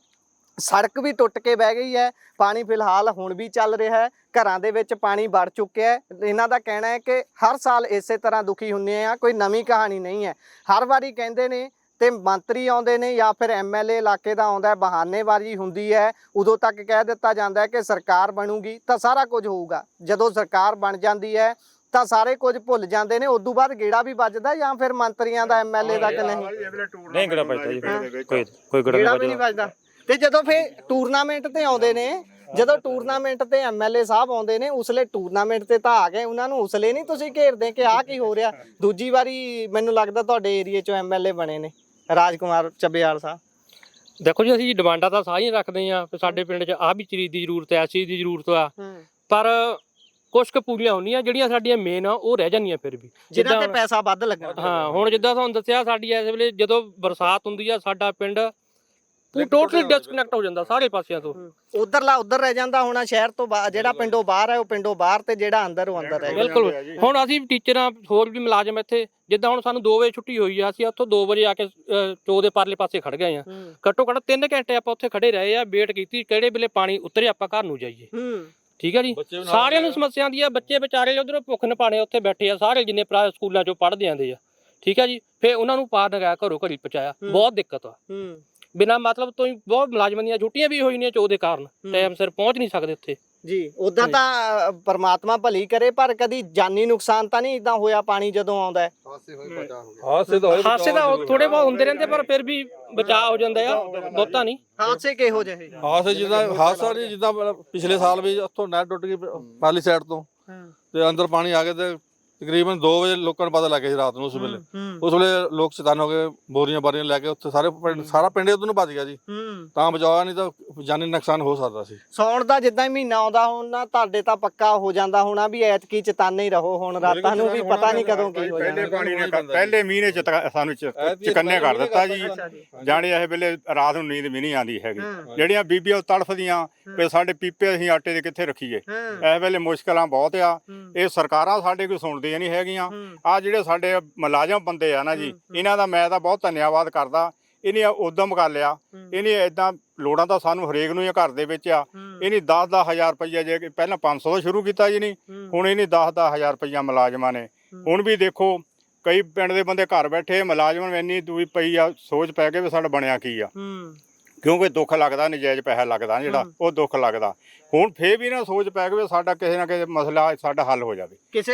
ਸੜਕ ਵੀ ਟੁੱਟ ਕੇ ਬਹਿ ਗਈ ਹੈ। ਪਾਣੀ ਫਿਲਹਾਲ ਹੁਣ ਵੀ ਚੱਲ ਰਿਹਾ ਹੈ, ਘਰਾਂ ਦੇ ਵਿੱਚ ਪਾਣੀ ਵੜ ਚੁੱਕਿਆ ਹੈ। ਇਹਨਾਂ ਦਾ ਕਹਿਣਾ ਹੈ ਕਿ ਹਰ ਸਾਲ ਇਸੇ ਤਰ੍ਹਾਂ ਦੁਖੀ ਹੁੰਦੇ ਆ, ਕੋਈ ਨਵੀਂ ਕਹਾਣੀ ਨਹੀਂ ਹੈ। ਹਰ ਵਾਰੀ ਕਹਿੰਦੇ ਨੇ ਤੇ ਮੰਤਰੀ ਆਉਂਦੇ ਨੇ ਜਾਂ ਫਿਰ MLA ਇਲਾਕੇ ਦਾ ਆਉਂਦਾ ਹੈ, ਬਹਾਨੇਬਾਜ਼ੀ ਹੁੰਦੀ ਹੈ। ਉਦੋਂ ਤੱਕ ਕਹਿ ਦਿੱਤਾ ਜਾਂਦਾ ਹੈ ਕਿ ਸਰਕਾਰ ਬਣੂਗੀ ਤਾਂ ਸਾਰਾ ਕੁਝ ਹੋਊਗਾ। ਜਦੋਂ ਸਰਕਾਰ ਬਣ ਜਾਂਦੀ ਹੈ ਤਾਂ ਸਾਰੇ ਕੁਝ ਭੁੱਲ ਜਾਂਦੇ ਨੇ। ਉਦੋਂ ਬਾਅਦ ਗੇੜਾ ਵੀ ਵੱਜਦਾ ਜਾਂ ਫਿਰ ਮੰਤਰੀਆਂ ਦਾ, MLA ਦਾ ਕਿ ਨਹੀਂ ਗੇੜਾ ਵੱਜਦਾ ਜੀ, ਕੋਈ ਗੇੜਾ ਵੀ ਨਹੀਂ ਵੱਜਦਾ। ਤੇ ਜਦੋਂ ਫਿਰ ਟੂਰਨਾਮੈਂਟ ਤੇ ਆਉਂਦੇ ਨੇ, ਜਦੋਂ ਟੂਰਨਾਮੈਂਟ ਤੇ MLA ਸਾਹਿਬ ਆਉਂਦੇ ਨੇ, ਉਸਲੇ ਟੂਰਨਾਮੈਂਟ ਤੇ ਤਾਂ ਆ ਗਏ, ਉਹਨਾਂ ਨੂੰ ਉਸਲੇ ਨਹੀਂ ਤੁਸੀਂ ਘੇਰਦੇ ਕਿ ਆਹ ਕੀ ਹੋ ਰਿਹਾ? ਦੂਜੀ ਵਾਰੀ ਮੈਨੂੰ ਲੱਗਦਾ ਤੁਹਾਡੇ ਏਰੀਏ 'ਚੋਂ MLA ਬਣੇ ਨੇ ਰਾਜਕੁਮਾਰ ਚੱਬੇਵਾਲ ਸਾਹਿਬ। ਦੇਖੋ ਜੀ, ਅਸੀਂ ਡਿਮਾਂਡਾਂ ਤਾਂ ਸਾਰੀਆਂ ਰੱਖਦੇ ਆ, ਸਾਡੇ ਪਿੰਡ 'ਚ ਆਹ ਵੀ ਚੀਜ਼ ਦੀ ਜ਼ਰੂਰਤ ਹੈ, ਇਸ ਚੀਜ਼ ਦੀ ਜ਼ਰੂਰਤ ਆ, ਪਰ ਕੁਛ ਕੁ ਪੂਰੀਆਂ ਹੁੰਦੀਆਂ, ਜਿਹੜੀਆਂ ਸਾਡੀਆਂ ਮੇਨ ਆ ਉਹ ਰਹਿ ਜਾਂਦੀਆਂ ਫਿਰ ਵੀ, ਜਿੱਦਾਂ ਤੇ ਪੈਸਾ ਵੱਧ ਲੱਗਾ। ਹਾਂ, ਹੁਣ ਜਿੱਦਾਂ ਤੁਹਾਨੂੰ ਦੱਸਿਆ, ਸਾਡੀ ਇਸ ਵੇਲੇ ਜਦੋਂ ਬਰਸਾਤ ਹੁੰਦੀ ਆ, ਸਾਡਾ ਪਿੰਡ ਟੋਟਲੀ ਡਿਸਕਨੈਕਟ ਹੋ ਜਾਂਦਾ ਸਾਰੇ ਪਾਸਿਆਂ ਤੋਂ। ਉਧਰਲਾ ਉਧਰ ਰਹਿ ਜਾਂਦਾ ਹੋਣਾ, ਸ਼ਹਿਰ ਤੋਂ ਜਿਹੜਾ ਪਿੰਡੋਂ ਬਾਹਰ ਹੈ ਉਹ ਪਿੰਡੋਂ ਬਾਹਰ, ਤੇ ਜਿਹੜਾ ਅੰਦਰ ਉਹ ਅੰਦਰ ਰਹਿ ਜਾਂਦਾ। ਬਿਲਕੁਲ। ਹੁਣ ਅਸੀਂ ਟੀਚਰਾਂ, ਹੋਰ ਵੀ ਮੁਲਾਜ਼ਮ ਇੱਥੇ, ਜਿੱਦਾਂ ਹੁਣ ਸਾਨੂੰ 2 ਵਜੇ ਛੁੱਟੀ ਹੋਈ ਆ, ਅਸੀਂ ਉੱਥੋਂ 2 ਵਜੇ ਆ ਕੇ ਚੋ ਦੇ ਪਰਲੇ ਪਾਸੇ ਖੜ ਗਏ ਆ। ਘੱਟੋ ਘੱਟ 3 ਘੰਟੇ ਆਪਾਂ ਉੱਥੇ ਖੜੇ ਰਹੇ ਆ, ਵੇਟ ਕੀਤੀ ਕਿਹੜੇ ਵੇਲੇ ਪਾਣੀ ਉਤਰੇ ਆਪਾਂ ਘਰ ਨੂੰ ਜਾਈਏ। ਠੀਕ ਹੈ ਜੀ। ਸਾਰਿਆਂ ਨੂੰ ਸਮੱਸਿਆ ਆਉਂਦੀ ਆ, ਬੱਚੇ ਵਿਚਾਰੇ ਉਧਰੋਂ ਭੁੱਖ ਨਪਾਣੇ ਉੱਥੇ ਬੈਠੇ ਆ, ਸਾਰੇ ਜਿੰਨੇ ਪ੍ਰਾਈਵੇਟ ਸਕੂਲਾਂ 'ਚੋਂ ਪੜ੍ਹਦੇ ਆਂਦੇ ਆ। ਠੀਕ ਹੈ ਜੀ। ਫਿਰ ਉਹਨਾਂ ਨੂੰ ਪਾਰ ਲਗਾਇਆ, ਘਰੋਂ ਘਰੀ ਪਹੁੰਚਾਇਆ, ਬਹੁਤ ਦਿੱਕਤ ਆ। ਬਿਨਾਂ ਮਤਲਬ ਤੋਂ ਹੀ ਬਹੁਤ ਮੁਲਾਜ਼ਮਾਂ ਦੀਆਂ ਛੁੱਟੀਆਂ ਵੀ ਹੋਈ ਨੇ ਚੋ ਦੇ ਕਾਰਨ, ਟਾਈਮ ਸਿਰ ਪਹੁੰਚ ਨਹੀਂ ਸਕਦੇ ਉੱਥੇ ਜੀ। ਉਦਾਂ ਤਾਂ ਪਰਮਾਤਮਾ ਭਲੀ ਕਰੇ, ਪਰ ਕਦੀ ਜਾਨੀ ਨੁਕਸਾਨ ਤਾਂ ਨਹੀਂ ਇਦਾਂ ਹੋਇਆ ਪਾਣੀ ਜਦੋਂ ਆਉਂਦਾ ਹੈ? ਹਾਦਸੇ ਤਾਂ ਥੋੜੇ ਬਹੁਤ ਹੁੰਦੇ ਰਹਿੰਦੇ, ਪਰ ਫਿਰ ਵੀ ਬਚਾਅ ਹੋ ਜਾਂਦਾ ਆ, ਬਹੁਤਾ ਨਹੀਂ। ਹਾਦਸੇ ਕਿਹੋ ਜਿਹੇ? ਹਾਦਸਾ ਨਹੀਂ, ਜਿੱਦਾਂ ਪਿਛਲੇ ਸਾਲ ਵੀ ਉੱਥੋਂ ਨਹਿਰ ਟੁੱਟ ਗਈ ਪਾਲੀ ਸਾਈਡ ਤੋਂ, ਤੇ ਅੰਦਰ ਪਾਣੀ ਆ ਗਿਆ, ਤੇ ਤਕਰੀਬਨ 2 ਵਜੇ ਲੋਕਾਂ ਨੂੰ ਪਤਾ ਲੱਗ ਗਿਆ ਸੀ ਰਾਤ ਨੂੰ। ਉਸ ਵੇਲੇ ਲੋਕ ਚੇਤਨ ਹੋ ਗਏ, ਬੋਰੀਆਂ ਬਾਰੀਆਂ ਲੈ ਕੇ ਉੱਥੇ ਸਾਰਾ ਪਿੰਡ ਉਧਰ ਨੂੰ ਭੱਜ ਗਿਆ ਜੀ, ਤਾਂ ਬਚਾਇਆ, ਨਹੀਂ ਤਾਂ ਜਾਨੀ ਨੁਕਸਾਨ ਹੋ ਸਕਦਾ ਸੀ। ਸੌਣ ਦਾ ਜਿੱਦਾਂ ਹੀ ਮਹੀਨਾ ਆਉਂਦਾ ਹੋਣਾ, ਤੁਹਾਡੇ ਤਾਂ ਪੱਕਾ ਹੋ ਜਾਂਦਾ ਹੋਣਾ ਵੀ ਐਤਕੀ ਚੇਤਾਨੇ ਹੀ ਰਹੋ, ਹੁਣ ਰਾਤਾਂ ਨੂੰ ਵੀ ਪਤਾ ਨਹੀਂ ਕਦੋਂ ਕੀ ਹੋ ਜਾਣਾ। ਪਹਿਲੇ ਮੀਂਹ ਨੇ ਸਾਨੂੰ ਚਕੰਨੇ ਕਰ ਦਿੱਤਾ ਜੀ, ਜਾਣੇ ਇਹ ਵੇਲੇ ਰਾਤ ਨੂੰ ਨੀਂਦ ਵੀ ਨਹੀਂ ਆਉਂਦੀ ਹੈਗੀ। ਜਿਹੜੀਆਂ ਬੀਬੀਆਂ ਤੜਫਦੀਆਂ ਵੀ ਸਾਡੇ ਪੀਪੇ ਅਸੀਂ ਆਟੇ ਦੇ ਕਿੱਥੇ ਰੱਖੀਏ, ਇਸ ਵੇਲੇ ਮੁਸ਼ਕਲਾਂ ਬਹੁਤ ਆ। ਇਹ ਸਰਕਾਰਾਂ ਸਾਡੇ ਕੋਈ ਸੁਣਦੀਆਂ ਨਹੀਂ ਹੈਗੀਆਂ। ਆ ਜਿਹੜੇ ਸਾਡੇ ਮੁਲਾਜ਼ਮ ਬੰਦੇ ਆ ਨਾ ਜੀ, ਇਹਨਾਂ ਦਾ ਮੈਂ ਤਾਂ ਬਹੁਤ ਧੰਨਵਾਦ ਕਰਦਾ। ਇਹਨੇ ਉਦਮ ਕਰ ਲਿਆ, ਇਹਨੇ ਏਦਾਂ ਲੋੜਾਂ ਤਾਂ ਸਾਨੂੰ ਹਰੇਕ ਨੂੰ ਹੀ ਘਰ ਦੇ ਵਿੱਚ ਆ। ਇਹਨੇ 10-10 ਰੁਪਈਆ, ਜੇ ਪਹਿਲਾਂ 500 ਤੋਂ ਸ਼ੁਰੂ ਕੀਤਾ ਜੀ, ਨਹੀਂ ਹੁਣ ਇਹਨੇ 10-10 ਰੁਪਈਆ ਮੁਲਾਜ਼ਮਾਂ ਨੇ। ਹੁਣ ਵੀ ਦੇਖੋ ਕਈ ਪਿੰਡ ਦੇ ਬੰਦੇ ਘਰ ਬੈਠੇ, ਮੁਲਾਜ਼ਮਾਂ ਨੂੰ ਇੰਨੀ ਦੂਈ ਪਈ ਆ, ਸੋਚ ਪੈ ਕੇ ਵੀ ਸਾਡਾ ਬਣਿਆ ਕੀ ਆ, ਕਿਉਂਕਿ ਦੁੱਖ ਲੱਗਦਾ, ਨਜਾਇਜ਼ ਪੈਸਾ ਲੱਗਦਾ ਜਿਹੜਾ, ਉਹ ਦੁੱਖ ਲੱਗਦਾ। ਹੁਣ ਫੇਰ ਵੀ ਨਾ ਸੋਚ ਪੈ ਗਈ ਵੀ ਸਾਡਾ ਕਿਸੇ ਨਾ ਕਿਸੇ ਮਸਲਾ ਸਾਡਾ ਹੱਲ ਹੋ ਜਾਵੇ।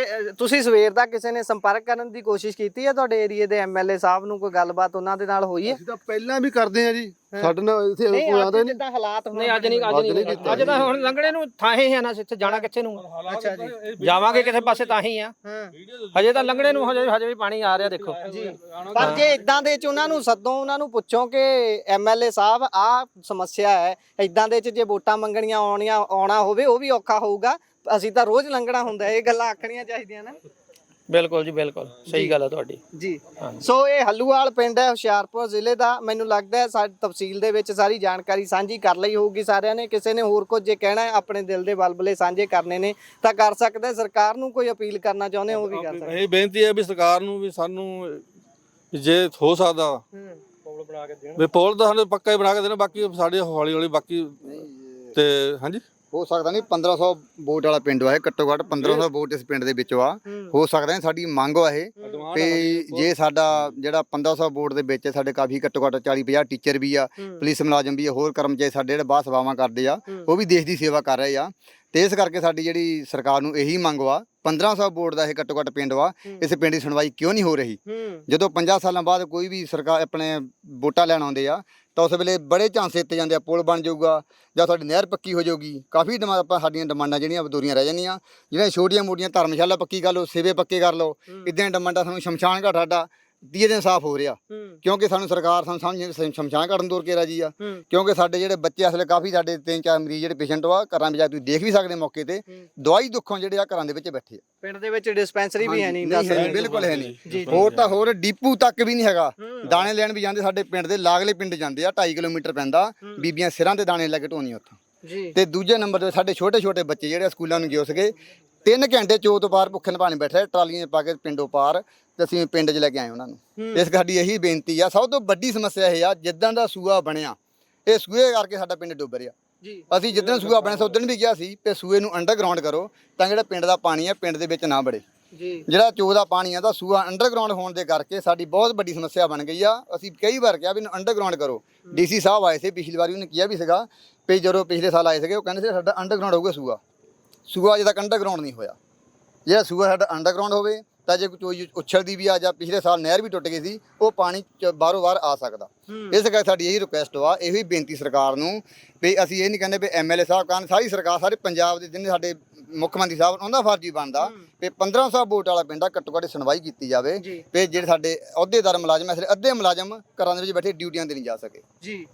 ਤੁਸੀਂ ਸਵੇਰ ਦਾ ਕਿਸੇ ਨੇ ਸੰਪਰਕ ਕਰਨ ਦੀ ਕੋਸ਼ਿਸ਼ ਕੀਤੀ ਹੈ ਤੁਹਾਡੇ ਏਰੀਏ ਦੇ ਐਮਐਲਏ ਸਾਹਿਬ ਨੂੰ? ਕੋਈ ਗੱਲਬਾਤ ਉਹਨਾਂ ਦੇ ਨਾਲ ਹੋਈ ਹੈ? ਅਸੀਂ ਤਾਂ ਪਹਿਲਾਂ ਵੀ ਕਰਦੇ ਆ ਜੀ, ਸਾਡੇ ਨਾਲ ਇੱਥੇ ਕੋਈ ਆਉਂਦਾ ਨਹੀਂ। ਜਿੱਦਾਂ ਹਾਲਾਤ ਨਹੀਂ ਅੱਜ ਤਾਂ ਹੁਣ ਲੰਘਣੇ ਨੂੰ ਥਾਂ ਹੀ ਹੈ ਨਾ, ਇੱਥੇ ਜਾਣਾ ਕਿੱਥੇ ਨੂੰ? ਅੱਛਾ ਜੀ, ਜਾਵਾਂਗੇ ਕਿਸੇ ਪਾਸੇ ਤਾਂ ਹੀ ਆ। ਹਜੇ ਤਾਂ ਲੰਘਣੇ ਨੂੰ ਹਜੇ ਵੀ ਪਾਣੀ ਆ ਰਿਹਾ ਦੇਖੋ ਜੀ। ਪਰ ਜੇ ਇਦਾਂ ਦੇ ਚ ਉਹਨਾਂ ਨੂੰ ਸੱਦੋ, ਉਹਨਾਂ ਨੂੰ ਪੁੱਛੋ ਕਿ ਐਮਐਲਏ ਸਾਹਿਬ ਆਹ ਸਮੱਸਿਆ ਹੈ, ਇਦਾਂ ਦੇ ਚ ਜੇ ਵੋਟਾਂ ਮੰਗਣੀਆਂ ਆਉਣਾ ਹੋਵੇ ਉਹ ਵੀ ਔਖਾ ਹੋਊਗਾ, ਅਸੀਂ ਤਾਂ ਰੋਜ਼ ਲੰਘਣਾ ਹੁੰਦਾ। ਇਹ ਗੱਲਾਂ ਆਖਣੀਆਂ ਚਾਹੀਦੀਆਂ ਨਾ। ਬਿਲਕੁਲ ਜੀ ਬਿਲਕੁਲ ਸਹੀ ਗੱਲ ਹੈ ਤੁਹਾਡੀ ਜੀ। ਸੋ ਇਹ ਹੱਲੂਵਾਲ ਪਿੰਡ ਹੈ ਹੁਸ਼ਿਆਰਪੁਰ ਜ਼ਿਲ੍ਹੇ ਦਾ। ਮੈਨੂੰ ਲੱਗਦਾ ਹੈ ਸਾਡੀ ਤਹਿਸੀਲ ਦੇ ਵਿੱਚ ਸਾਰੀ ਜਾਣਕਾਰੀ ਸਾਂਝੀ ਕਰ ਲਈ ਹੋਊਗੀ ਸਾਰਿਆਂ ਨੇ। ਕਿਸੇ ਨੇ ਹੋਰ ਕੁਝ ਜੇ ਕਹਿਣਾ ਹੈ, ਆਪਣੇ ਦਿਲ ਦੇ ਬਲਬਲੇ ਸਾਂਝੇ ਕਰਨੇ ਨੇ ਤਾਂ ਕਰ ਸਕਦਾ। ਸਰਕਾਰ ਨੂੰ ਕੋਈ ਅਪੀਲ ਕਰਨਾ ਚਾਹੁੰਦੇ ਹੋ ਉਹ ਵੀ ਕਰ ਸਕਦੇ। ਇਹ ਬੇਨਤੀ ਹੈ ਵੀ ਸਰਕਾਰ ਨੂੰ ਵੀ ਸਾਨੂੰ ਜੇ ਹੋ ਸਕਦਾ ਪੁਲ ਬਣਾ ਕੇ ਦੇਣ, ਵੀ ਪੁਲ ਤਾਂ ਸਾਨੂੰ ਪੱਕਾ ਹੀ ਬਣਾ ਕੇ ਦੇਣਾ, ਬਾਕੀ ਸਾਡੇ ਹੌਲੀ ਹੌਲੀ ਬਾਕੀ ਤੇ ਹਾਂਜੀ ਹੋ ਸਕਦਾ ਨਹੀਂ 1500 ਵੋਟ ਵਾਲਾ ਪਿੰਡ ਆ ਇਹ, ਘੱਟੋ ਘੱਟ 1500 ਵੋਟ ਇਸ ਪਿੰਡ ਦੇ ਵਿੱਚੋਂ ਆ। ਹੋ ਸਕਦਾ ਸਾਡੀ ਮੰਗ ਆ ਇਹ ਵੀ ਜੇ ਸਾਡਾ ਜਿਹੜਾ 1500 ਵੋਟ ਦੇ ਵਿੱਚ ਸਾਡੇ ਕਾਫੀ ਘੱਟੋ ਘੱਟ 40-50 ਟੀਚਰ ਵੀ ਆ, ਪੁਲਿਸ ਮੁਲਾਜ਼ਮ ਵੀ ਆ, ਹੋਰ ਕਰਮਚਾਰੀ ਸਾਡੇ ਜਿਹੜੇ ਬਾਹਰ ਸੇਵਾਵਾਂ ਕਰਦੇ ਆ, ਉਹ ਵੀ ਦੇਸ਼ ਦੀ ਸੇਵਾ ਕਰ ਰਹੇ ਆ। ਤੇ ਇਸ ਕਰਕੇ ਸਾਡੀ ਜਿਹੜੀ ਸਰਕਾਰ ਨੂੰ ਇਹੀ ਮੰਗ ਵਾ, 1500 ਵੋਟ ਦਾ ਇਹ ਘੱਟੋ ਘੱਟ ਪਿੰਡ ਵਾ, ਇਸ ਪਿੰਡ ਦੀ ਸੁਣਵਾਈ ਕਿਉਂ ਨਹੀਂ ਹੋ ਰਹੀ? ਜਦੋਂ 50 ਸਾਲਾਂ ਬਾਅਦ ਕੋਈ ਵੀ ਸਰਕਾਰ ਆਪਣੇ ਵੋਟਾਂ ਲੈਣ ਆਉਂਦੇ ਆ ਤਾਂ ਉਸ ਵੇਲੇ ਬੜੇ ਝਾਂਸੇ ਦਿੱਤੇ ਜਾਂਦੇ ਆ, ਪੁਲ ਬਣ ਜਾਊਗਾ ਜਾਂ ਤੁਹਾਡੀ ਨਹਿਰ ਪੱਕੀ ਹੋ ਜਾਊਗੀ। ਕਾਫੀ ਸਾਡੀਆਂ ਡਿਮਾਂਡਾਂ ਜਿਹੜੀਆਂ ਅਧੂਰੀਆਂ ਰਹਿ ਜਾਂਦੀਆਂ। ਜਿਹੜੀਆਂ ਛੋਟੀਆਂ ਮੋਟੀਆਂ ਧਰਮਸ਼ਾਲਾ ਪੱਕੀ ਕਰ ਲਓ, ਸੇਵੇ ਪੱਕੇ ਕਰ ਲਓ, ਇਦਾਂ ਡਿਮਾਂਡਾਂ। ਸਾਨੂੰ ਸ਼ਮਸ਼ਾਨ ਘਾਟ ਸਾਡਾ 30 ਦਿਨ ਸਾਫ਼ ਹੋ ਰਿਹਾ, ਕਿਉਂਕਿ ਸਾਨੂੰ ਸਰਕਾਰ ਸ਼ਮਸ਼ਾਨ ਘਾਟ ਨੂੰ ਤੋਰ ਕੇ ਰਾਜੀ ਆ। ਕਿਉਂਕਿ ਸਾਡੇ ਜਿਹੜੇ ਬੱਚੇ ਅਸਲੇ ਕਾਫੀ ਸਾਡੇ 3-4 ਮਰੀਜ਼ ਜਿਹੜੇ ਪੇਸ਼ੈਂਟ ਆ ਘਰਾਂ ਵਿੱਚ ਤੁਸੀਂ ਦੇਖ ਵੀ ਸਕਦੇ ਮੌਕੇ ਤੇ, ਦਵਾਈ ਦੁੱਖੋਂ ਜਿਹੜੇ ਆ ਘਰਾਂ ਦੇ ਵਿੱਚ ਬੈਠੇ ਆ। ਪਿੰਡ ਦੇ ਵਿੱਚ ਡਿਸਪੈਂਸਰੀ ਵੀ ਹੈ ਨਹੀਂ, ਬਿਲਕੁਲ ਹੈ ਨਹੀਂ। ਹੋਰ ਤਾਂ ਹੋਰ ਡੀਪੂ ਤੱਕ ਵੀ ਨਹੀਂ ਹੈਗਾ। ਦਾਣੇ ਲੈਣ ਵੀ ਜਾਂਦੇ ਸਾਡੇ ਪਿੰਡ ਦੇ ਲਾਗਲੇ ਪਿੰਡ ਜਾਂਦੇ ਆ, 2.5 ਕਿਲੋਮੀਟਰ ਪੈਂਦਾ, ਬੀਬੀਆਂ ਸਿਰਾਂ ਤੇ ਦਾਣੇ ਲੈ ਕੇ ਢੋਣੀਆਂ ਉੱਥੋਂ। ਤੇ ਦੂਜੇ ਨੰਬਰ ਤੇ ਸਾਡੇ ਛੋਟੇ ਬੱਚੇ ਜਿਹੜੇ ਸਕੂਲਾਂ ਨੂੰ ਗਏ ਸੀਗੇ 3 ਘੰਟੇ ਚੋ ਤੋਂ ਪਾਰ ਭੁੱਖੇ ਨਭਾਣੇ ਬੈਠੇ, ਟਰਾਲੀਆਂ ਪਾ ਕੇ ਪਿੰਡੋਂ ਪਾਰ, ਤੇ ਅਸੀਂ ਪਿੰਡ 'ਚ ਲੈ ਕੇ ਆਏ ਉਹਨਾਂ ਨੂੰ। ਇਸ ਸਾਡੀ ਇਹੀ ਬੇਨਤੀ ਆ। ਸਭ ਤੋਂ ਵੱਡੀ ਸਮੱਸਿਆ ਇਹ ਆ, ਜਿੱਦਾਂ ਦਾ ਸੂਆ ਬਣਿਆ, ਇਹ ਸੂਏ ਕਰਕੇ ਸਾਡਾ ਪਿੰਡ ਡੁੱਬ ਰਿਹਾ। ਅਸੀਂ ਜਿੱਦਣ ਸੂਆ ਬਣਿਆ ਸੀ ਉਦਣ ਵੀ ਕਿਹਾ ਸੀ ਕਿ ਸੂਏ ਨੂੰ ਅੰਡਰਗਰਾਉਂਡ ਕਰੋ ਤਾਂ ਜਿਹੜਾ ਪਿੰਡ ਦਾ ਪਾਣੀ ਆ ਪਿੰਡ ਦੇ ਵਿੱਚ ਨਾ ਵੜੇ। ਜਿਹੜਾ ਚੋ ਦਾ ਪਾਣੀ ਆ ਤਾਂ ਸੂਆ ਅੰਡਰਗਰਾਉਂਡ ਹੋਣ ਦੇ ਕਰਕੇ ਸਾਡੀ ਬਹੁਤ ਵੱਡੀ ਸਮੱਸਿਆ ਬਣ ਗਈ ਆ। ਅਸੀਂ ਕਈ ਵਾਰ ਕਿਹਾ ਵੀ ਇਹਨੂੰ ਅੰਡਰਗਰਾਉਂਡ ਕਰੋ। ਡੀਸੀ ਸਾਹਿਬ ਆਏ ਸੀ ਪਿਛਲੀ ਵਾਰੀ, ਉਹਨੇ ਕਿਹਾ ਵੀ ਸੀਗਾ ਵੀ ਜਦੋਂ ਪਿਛਲੇ ਸਾਲ ਆਏ ਸੀਗੇ ਉਹ ਕਹਿੰਦੇ ਸੀ ਸਾਡਾ ਅੰਡਰਗਰਾਉਂਡ ਹੋਊਗਾ ਸੂਆ ਅਜੇ ਤੱਕ ਅੰਡਰਗਰਾਉਂਡ ਨਹੀਂ ਹੋਇਆ। ਜਿਹੜਾ ਸੂਆ ਸਾਡਾ ਅੰਡਰਗਰਾਉਂਡ ਹੋਵੇ ਤਾਂ ਜੇ ਕੋਈ ਉਛਲਦੀ ਵੀ ਆ ਜਾਂ ਪਿਛਲੇ ਸਾਲ ਨਹਿਰ ਵੀ ਟੁੱਟ ਗਈ ਸੀ, ਉਹ ਪਾਣੀ ਬਾਹਰੋਂ ਬਾਹਰ ਆ ਸਕਦਾ। ਇਸ ਕਰਕੇ ਸਾਡੀ ਇਹੀ ਰਿਕੁਐਸਟ ਵਾ, ਇਹੀ ਬੇਨਤੀ ਸਰਕਾਰ ਨੂੰ ਵੀ ਅਸੀਂ ਇਹ ਨਹੀਂ ਕਹਿੰਦੇ ਵੀ ਐਮਐਲਏ ਸਾਹਿਬ ਕਾਰਨ ਸਾਰੀ ਸਰਕਾਰ, ਸਾਰੇ ਪੰਜਾਬ ਦੇ ਜਿੰਨੇ ਸਾਡੇ ਮੁੱਖ ਮੰਤਰੀ ਸਾਹਿਬ, ਉਹਨਾਂ ਦਾ ਫਰਜ਼ ਹੀ ਬਣਦਾ ਵੀ 1500 ਵੋਟ ਵਾਲਾ ਪਿੰਡ ਆ, ਘੱਟੋ ਘੱਟ ਸੁਣਵਾਈ ਕੀਤੀ ਜਾਵੇ। ਵੀ ਜਿਹੜੇ ਸਾਡੇ ਅਹੁਦੇਦਾਰ ਮੁਲਾਜ਼ਮ ਐ, ਅੱਧੇ ਮੁਲਾਜ਼ਮ ਘਰਾਂ ਦੇ ਵਿੱਚ ਬੈਠੇ ਡਿਊਟੀਆਂ ਤੇ ਨਹੀਂ ਜਾ ਸਕੇ।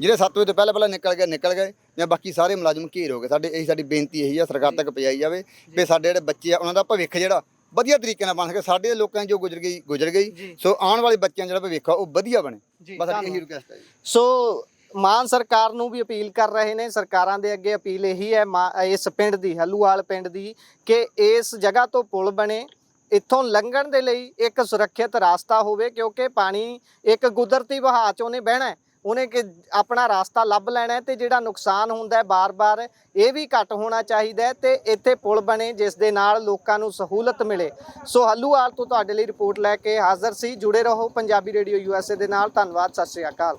ਜਿਹੜੇ 7 ਵਜੇ ਤੋਂ ਪਹਿਲਾਂ ਨਿਕਲ ਗਏ ਜਾਂ ਬਾਕੀ ਸਾਰੇ ਮੁਲਾਜ਼ਮ ਘੇਰ ਹੋ ਗਏ। ਇਹੀ ਸਾਡੀ ਬੇਨਤੀ ਇਹੀ ਆ, ਸਰਕਾਰ ਤੱਕ ਪਹੁੰਚਾਈ ਜਾਵੇ ਵੀ ਸਾਡੇ ਜਿਹੜੇ ਬੱਚੇ ਆ ਉਹਨਾਂ ਦਾ ਭਵਿੱਖ ਜਿਹੜਾ ਵਧੀਆ ਤਰੀਕੇ ਨਾਲ ਬਣ ਸਕੇ। ਸਾਡੇ ਲੋਕਾਂ ਜੋ ਗੁਜ਼ਰ ਗਈ, ਸੋ ਆਉਣ ਵਾਲੇ ਬੱਚਿਆਂ ਜਿਹੜਾ ਭਵਿੱਖ ਆ ਉਹ ਵਧੀਆ ਬਣੇ। ਬਸ ਸਾਡੀ ਇਹੀ ਰਿਕੁਐਸਟ ਹੈ ਜੀ। ਸੋ ਮਾਨ ਸਰਕਾਰ ਨੂੰ ਵੀ ਅਪੀਲ ਕਰ ਰਹੇ ਨੇ, ਸਰਕਾਰਾਂ ਦੇ ਅੱਗੇ ਅਪੀਲ ਇਹੀ ਹੈ ਇਸ ਪਿੰਡ ਦੀ, ਹੱਲੂਵਾਲ ਪਿੰਡ ਦੀ, ਕਿ ਇਸ ਜਗ੍ਹਾ ਤੋਂ ਪੁਲ ਬਣੇ, ਇੱਥੋਂ ਲੰਘਣ ਦੇ ਲਈ ਇੱਕ ਸੁਰੱਖਿਅਤ ਰਾਸਤਾ ਹੋਵੇ, ਕਿਉਂਕਿ ਪਾਣੀ ਇੱਕ ਕੁਦਰਤੀ ਵਹਾਅ 'ਚ ਉਹਨੇ ਬਹਿਣਾ, ਉਹਨੇ ਕਿ ਆਪਣਾ ਰਾਸਤਾ ਲੱਭ ਲੈਣਾ, ਤੇ ਜਿਹੜਾ ਨੁਕਸਾਨ ਹੁੰਦਾ ਬਾਰ-ਬਾਰ ਇਹ ਵੀ ਘੱਟ ਹੋਣਾ ਚਾਹੀਦਾ ਤੇ ਇੱਥੇ ਪੁਲ ਬਣੇ ਜਿਸ ਦੇ ਨਾਲ ਲੋਕਾਂ ਨੂੰ ਸਹੂਲਤ ਮਿਲੇ। ਸੋ ਹੱਲੂਵਾਲ ਤੋਂ ਤੁਹਾਡੇ ਲਈ ਰਿਪੋਰਟ ਲੈ ਕੇ ਹਾਜ਼ਰ ਸੀ। ਜੁੜੇ ਰਹੋ ਪੰਜਾਬੀ ਰੇਡੀਓ USA ਦੇ ਨਾਲ। ਧੰਨਵਾਦ, ਸਤਿ ਸ਼੍ਰੀ ਅਕਾਲ।